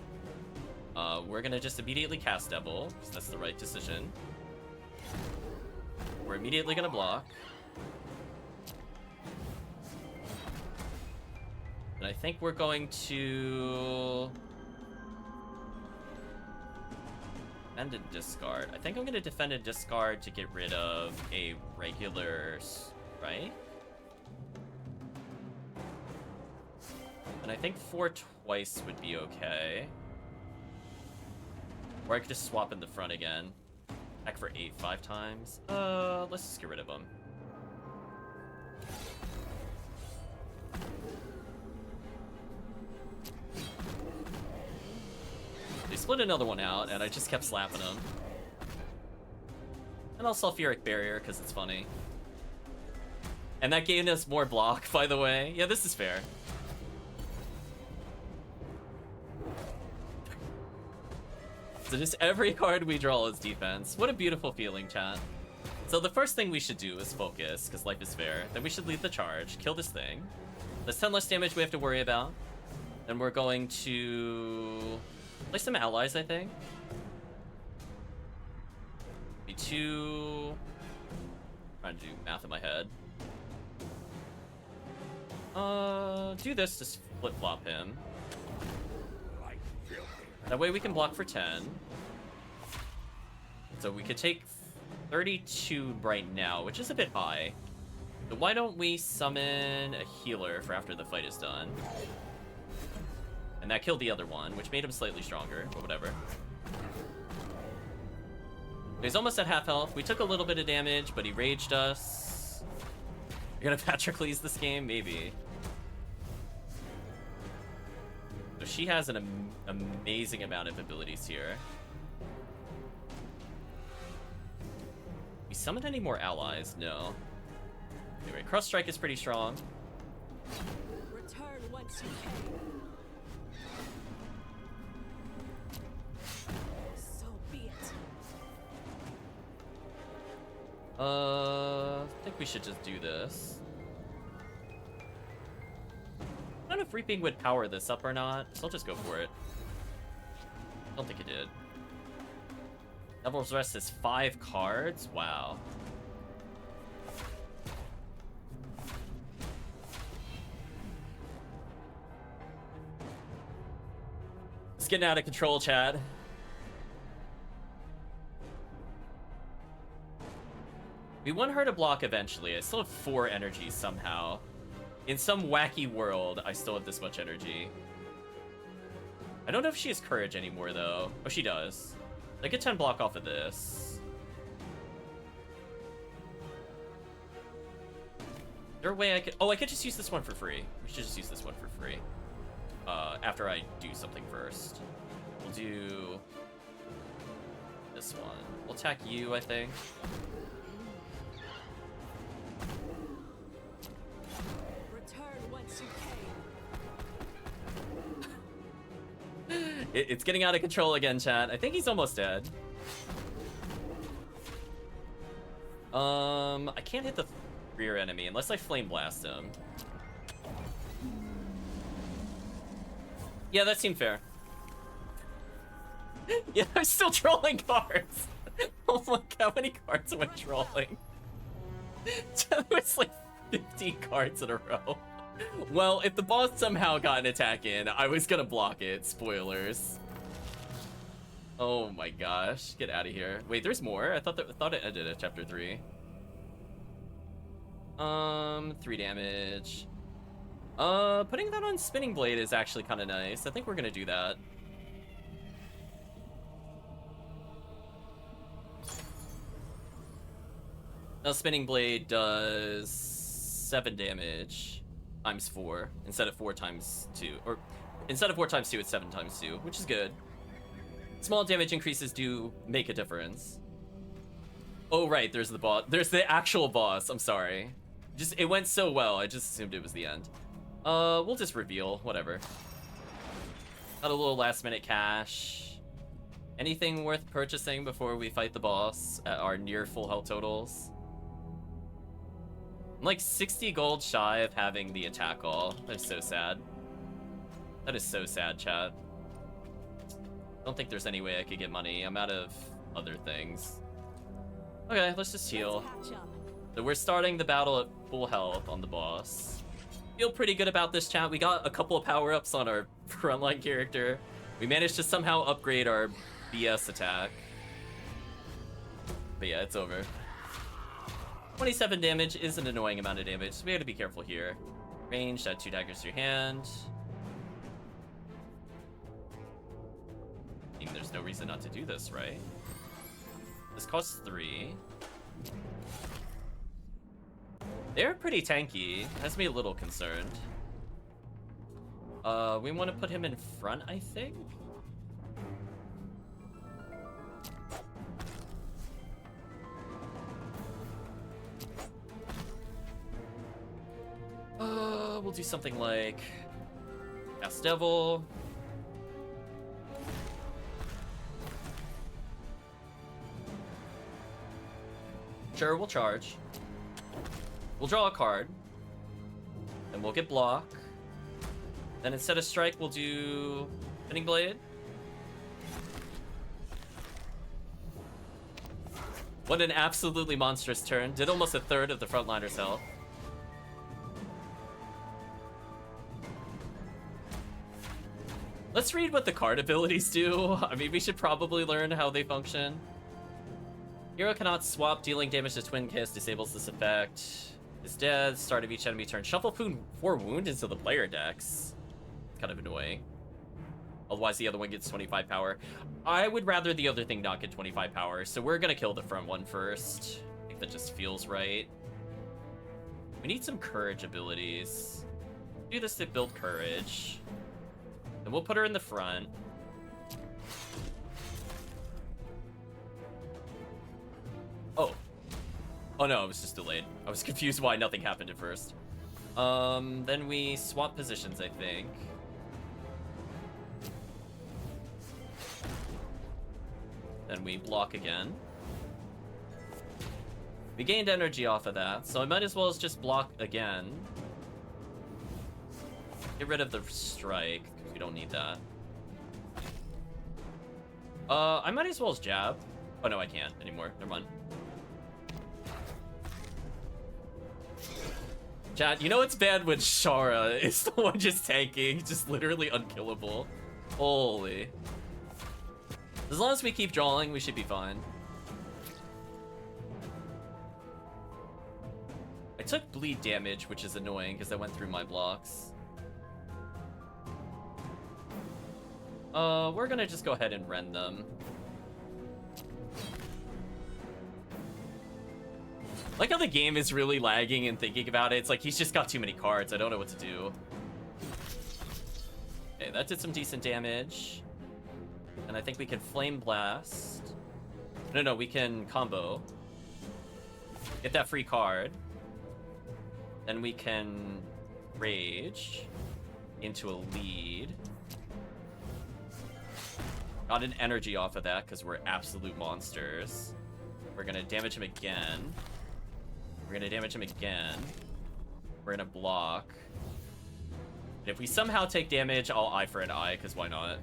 We're gonna just immediately cast Devil, because that's the right decision. We're immediately gonna block. And I think we're going to... defend and discard. I think I'm gonna defend and discard to get rid of a regular strike. And I think 4 twice would be okay. Or I could just swap in the front again. Attack for 8 5 times. Let's just get rid of them. They split another one out, and I just kept slapping them. And I'll Sulfuric Barrier, because it's funny. And that gained us more block, by the way. Yeah, this is fair. So just every card we draw is defense. What a beautiful feeling, chat. So the first thing we should do is focus, because life is fair. Then we should lead the charge, kill this thing. There's 10 less damage we have to worry about. Then we're going to play some allies, I think. Be 2... trying to do math in my head. Do this to flip-flop him. That way we can block for 10. So we could take 32 right now, which is a bit high. So why don't we summon a healer for after the fight is done? And that killed the other one, which made him slightly stronger, but whatever. He's almost at half health. We took a little bit of damage, but he raged us. You're gonna Patrocles this game? Maybe. So she has an amazing amount of abilities here. We summoned any more allies? No. Anyway, Cross Strike is pretty strong. Return once you came. So be it. I think we should just do this. I don't know if Reaping would power this up or not, so I'll just go for it. Don't think it did. Devil's Rest is 5 cards? Wow. It's getting out of control, Chad. We want her to block eventually. I still have 4 energy somehow. In some wacky world, I still have this much energy. I don't know if she has courage anymore, though. Oh, she does. I get 10 block off of this. Is there a way I could... Oh, I could just use this one for free. We should just use this one for free. After I do something first. We'll do... this one. We'll attack you, I think. It's getting out of control again, chat. I think he's almost dead. I can't hit the rear enemy unless I Flame Blast him. Yeah, that seemed fair. Yeah, I'm still trolling cards. Oh my god, how many cards am I trolling? It's like 50 cards in a row. Well, if the boss somehow got an attack in, I was gonna block it. Spoilers. Oh my gosh, get out of here. Wait, there's more? I thought it ended at chapter 3. 3 damage. Putting that on Spinning Blade is actually kind of nice. I think we're gonna do that. Now Spinning Blade does 7 damage. Times 4 instead of 4 times 2, or Instead of 4 times 2, it's 7 times 2, which is good. Small damage increases do make a difference. Oh, right, there's the boss. There's the actual boss. I'm sorry. It went so well, I just assumed it was the end. We'll just reveal, whatever. Got a little last-minute cash. Anything worth purchasing before we fight the boss at our near full health totals? I'm like 60 gold shy of having the attack all. That is so sad. That is so sad, chat. I don't think there's any way I could get money. I'm out of other things. Okay, let's just heal. So we're starting the battle at full health on the boss. Feel pretty good about this, chat. We got a couple of power-ups on our frontline character. We managed to somehow upgrade our BS attack. But yeah, it's over. 27 damage is an annoying amount of damage, so we have to be careful here. Ranged, add 2 daggers to your hand. I mean, there's no reason not to do this, right? This costs 3. They're pretty tanky. Has me a little concerned. We want to put him in front, I think? We'll do something like Gas Devil. Sure, we'll charge. We'll draw a card. Then we'll get block. Then instead of strike, we'll do Spinning Blade. What an absolutely monstrous turn. Did almost a third of the frontliner's health. Let's read what the card abilities do. I mean, we should probably learn how they function. Hero cannot swap, dealing damage to Twin Kiss disables this effect. Is dead, start of each enemy turn. Shuffle 4 wound into the player decks. Kind of annoying. Otherwise the other one gets 25 power. I would rather the other thing not get 25 power, so we're gonna kill the front one first. I think that just feels right. We need some courage abilities. Do this to build courage. Then we'll put her in the front. Oh. Oh no, it was just delayed. I was confused why nothing happened at first. Then we swap positions, I think. Then we block again. We gained energy off of that, so I might as well just block again. Get rid of the strike, because we don't need that. I might as well as jab. Oh no, I can't anymore. Never mind. Chat, you know what's bad when Sharra is the one just tanking, just literally unkillable. Holy. As long as we keep drawing, we should be fine. I took bleed damage, which is annoying because I went through my blocks. We're gonna just go ahead and rend them. Like how the game is really lagging and thinking about it. It's like he's just got too many cards. I don't know what to do. Okay, that did some decent damage. And I think we can Flame Blast. No, we can combo. Get that free card. Then we can Rage into a lead. Got an energy off of that because we're absolute monsters. We're gonna damage him again. We're gonna damage him again. We're gonna block. And if we somehow take damage, I'll eye for an eye, because why not?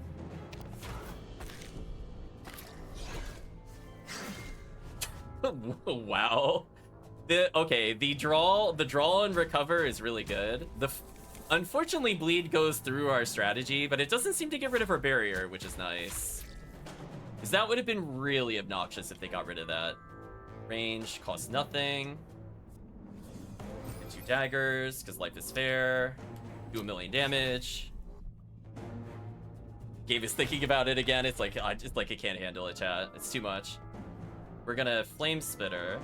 Wow. The draw and recover is really good. Unfortunately, bleed goes through our strategy, but it doesn't seem to get rid of our barrier, which is nice. Because that would have been really obnoxious if they got rid of that. Range costs nothing. Get 2 daggers, because life is fair. Do 1,000,000 damage. Gabe is thinking about it again. It's like I can't handle it, chat. It's too much. We're gonna Flame Spitter.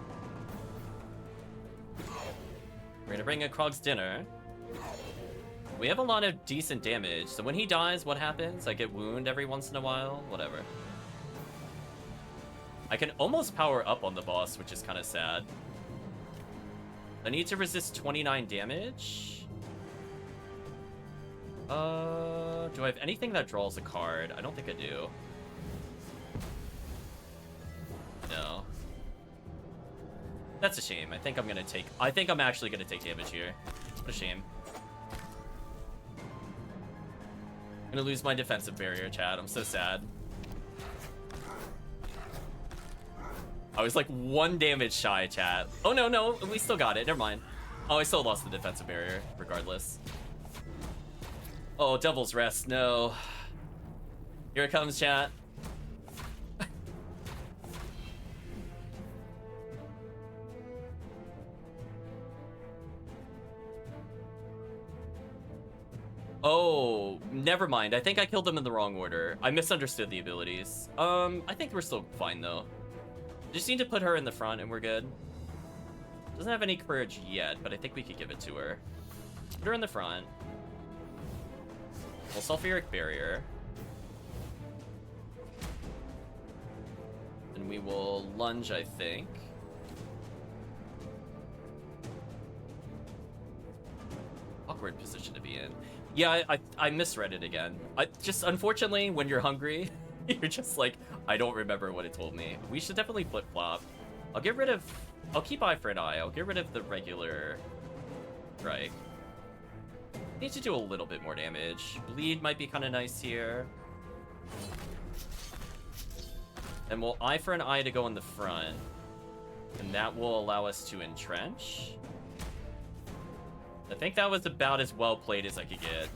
We're gonna bring a Krog's Dinner. We have a lot of decent damage. So when he dies, what happens? I get wound every once in a while? Whatever. I can almost power up on the boss, which is kind of sad. I need to resist 29 damage. Do I have anything that draws a card? I don't think I do. No. That's a shame. I think I'm actually gonna take damage here. What a shame. I'm gonna lose my defensive barrier, chat. I'm so sad. I was like 1 damage shy, chat. Oh, no, we still got it. Never mind. Oh, I still lost the defensive barrier, regardless. Oh, Devil's Rest, no. Here it comes, chat. Oh, never mind. I think I killed them in the wrong order. I misunderstood the abilities. I think we're still fine, though. Just need to put her in the front and we're good. Doesn't have any courage yet, but I think we could give it to her. Put her in the front. Well, sulfuric barrier. And we will lunge, I think. Awkward position to be in. Yeah, I misread it again. Just unfortunately, when you're hungry, you're just like, I don't remember what it told me. We should definitely flip-flop. I'll keep eye for an eye. I'll get rid of the regular strike. Need to do a little bit more damage. Bleed might be kind of nice here. And we'll eye for an eye to go in the front. And that will allow us to entrench. I think that was about as well played as I could get.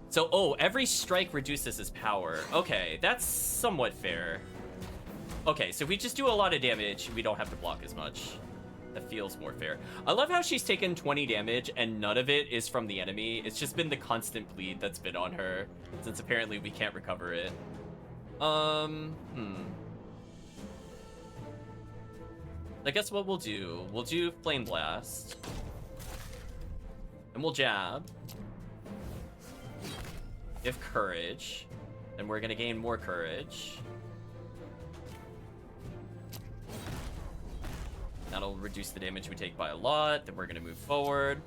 So, oh, every strike reduces his power. Okay, that's somewhat fair. Okay, so if we just do a lot of damage, we don't have to block as much. That feels more fair. I love how she's taken 20 damage and none of it is from the enemy. It's just been the constant bleed that's been on her, since apparently we can't recover it. I guess what we'll do Flame Blast. And we'll jab. Give courage. And we're gonna gain more courage. That'll reduce the damage we take by a lot. Then we're gonna move forward.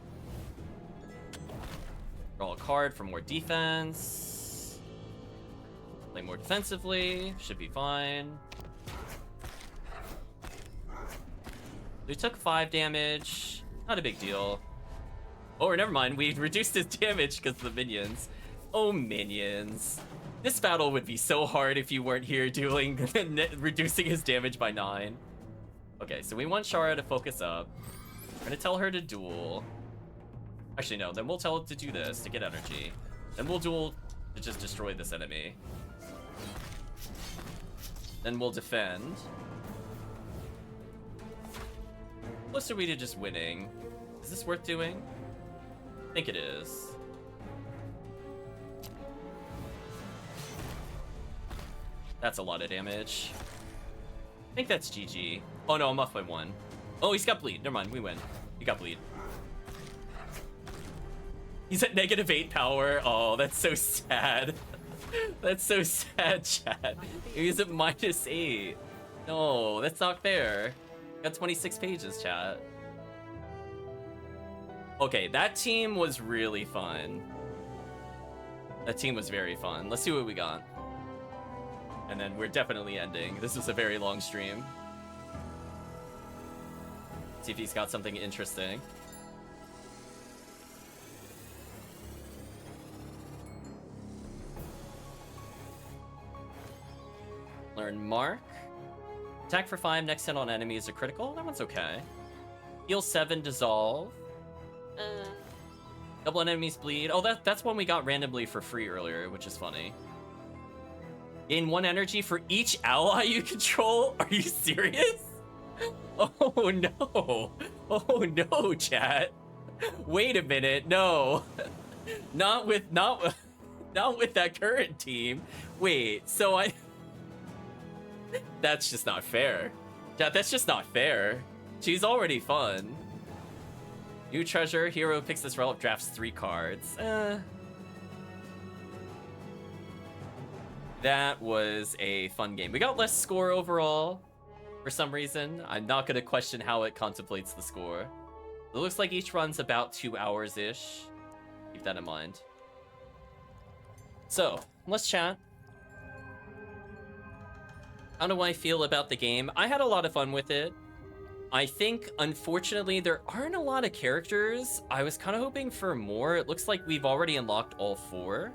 Draw a card for more defense. Play more defensively. Should be fine. We took 5 damage. Not a big deal. Oh, or never mind. We reduced his damage because of the minions. Oh, minions. This battle would be so hard if you weren't here doing reducing his damage by 9. Okay, so we want Sharra to focus up. We're gonna tell her to duel. Actually, no. Then we'll tell it to do this to get energy. Then we'll duel to just destroy this enemy. Then we'll defend. Close are we to just winning? Is this worth doing? I think it is. That's a lot of damage. I think that's GG. Oh no, I'm off by 1. Oh, he's got bleed. Never mind, we win. He got bleed. He's at -8 power. Oh, that's so sad. That's so sad, chat. He's at -8. No, that's not fair. Got 26 pages, chat. Okay, that team was really fun. That team was very fun. Let's see what we got. And then we're definitely ending. This was a very long stream. See if he's got something interesting. Learn Mark. Attack for 5, next hit on enemy is a critical. That one's okay. Heal 7, dissolve. Double enemies bleed. Oh, that's one we got randomly for free earlier, which is funny. Gain 1 energy for each ally you control? Are you serious? Oh no. Oh no, chat. Wait a minute. No. Not with that current team. Wait, so that's just not fair. Chat, that's just not fair. She's already fun. New treasure. Hero picks this relic, drafts 3 cards. That was a fun game. We got less score overall for some reason. I'm not going to question how it contemplates the score. It looks like each run's about 2 hours-ish. Keep that in mind. So, let's chat. How do I feel about the game? I had a lot of fun with it. I think, unfortunately, there aren't a lot of characters. I was kind of hoping for more. It looks like we've already unlocked all 4.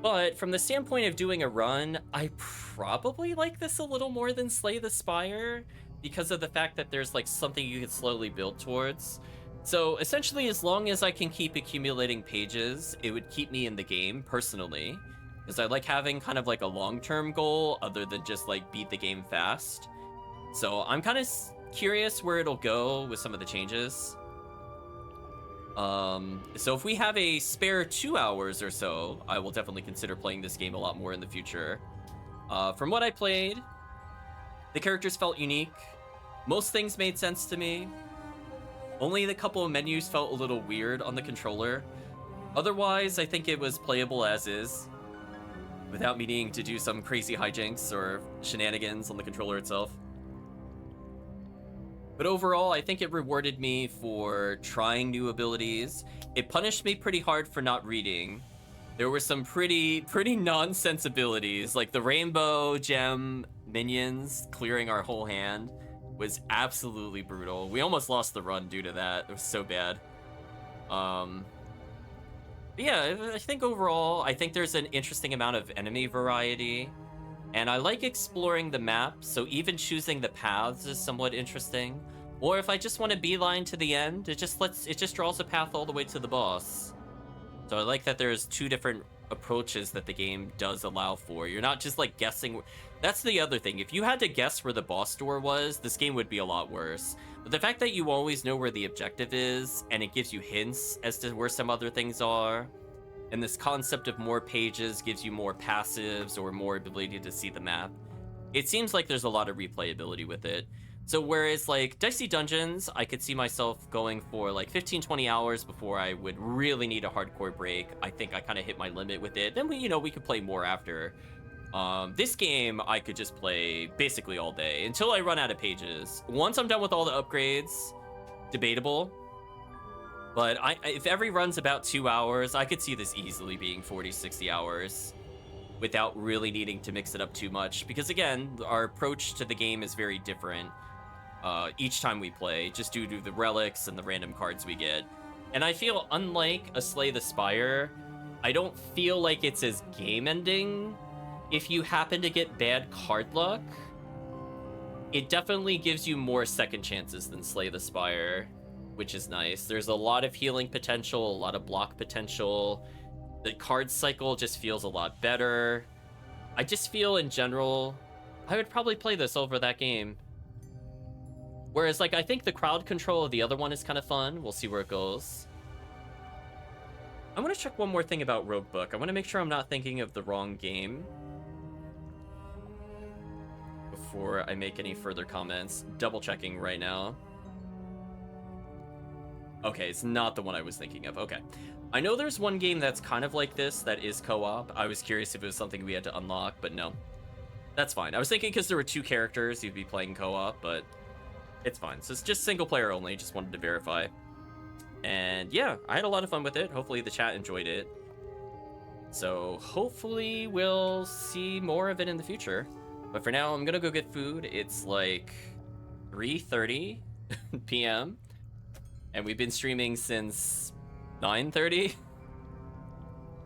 But from the standpoint of doing a run, I probably like this a little more than Slay the Spire because of the fact that there's like something you can slowly build towards. So essentially, as long as I can keep accumulating pages, it would keep me in the game personally, because I like having kind of like a long-term goal other than just like beat the game fast. So I'm kind of curious where it'll go with some of the changes. So if we have a spare 2 hours or so, I will definitely consider playing this game a lot more in the future. From what I played, the characters felt unique. Most things made sense to me. Only the couple of menus felt a little weird on the controller. Otherwise, I think it was playable as is, without me needing to do some crazy hijinks or shenanigans on the controller itself. But overall, I think it rewarded me for trying new abilities. It punished me pretty hard for not reading. There were some pretty nonsense abilities, like the rainbow gem minions clearing our whole hand was absolutely brutal. We almost lost the run due to that. It was so bad. Yeah, I think overall, I think there's an interesting amount of enemy variety. And I like exploring the map, so even choosing the paths is somewhat interesting. Or if I just want to beeline to the end, it just draws a path all the way to the boss. So I like that there's 2 different approaches that the game does allow for. You're not just like guessing. That's the other thing. If you had to guess where the boss door was, this game would be a lot worse. But the fact that you always know where the objective is, and it gives you hints as to where some other things are, and this concept of more pages gives you more passives or more ability to see the map. It seems like there's a lot of replayability with it. So whereas like Dicey Dungeons, I could see myself going for like 15-20 hours before I would really need a hardcore break. I think I kind of hit my limit with it. Then we could play more after. This game, I could just play basically all day until I run out of pages. Once I'm done with all the upgrades, debatable. But if every run's about 2 hours, I could see this easily being 40-60 hours without really needing to mix it up too much. Because again, our approach to the game is very different each time we play, just due to the relics and the random cards we get. And I feel unlike a Slay the Spire, I don't feel like it's as game-ending. If you happen to get bad card luck, it definitely gives you more second chances than Slay the Spire, which is nice. There's a lot of healing potential, a lot of block potential. The card cycle just feels a lot better. I just feel in general, I would probably play this over that game. Whereas like, I think the crowd control of the other one is kind of fun. We'll see where it goes. I want to check one more thing about Roguebook. I want to make sure I'm not thinking of the wrong game before I make any further comments. Double checking right now. Okay, it's not the one I was thinking of. Okay. I know there's one game that's kind of like this that is co-op. I was curious if it was something we had to unlock, but no. That's fine. I was thinking because there were 2 characters, you'd be playing co-op, but it's fine. So it's just single player only. Just wanted to verify. And yeah, I had a lot of fun with it. Hopefully the chat enjoyed it. So hopefully we'll see more of it in the future. But for now, I'm gonna go get food. It's like 3:30 p.m. And we've been streaming since 9:30.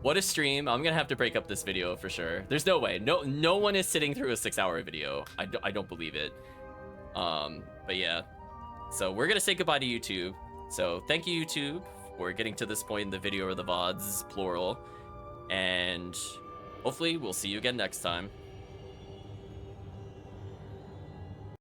What a stream. I'm gonna have to break up this video for sure. There's no way. No one is sitting through a 6-hour video. I don't believe it. But yeah. So we're gonna say goodbye to YouTube. So thank you, YouTube, for getting to this point in the video, or the VODs, plural. And hopefully we'll see you again next time.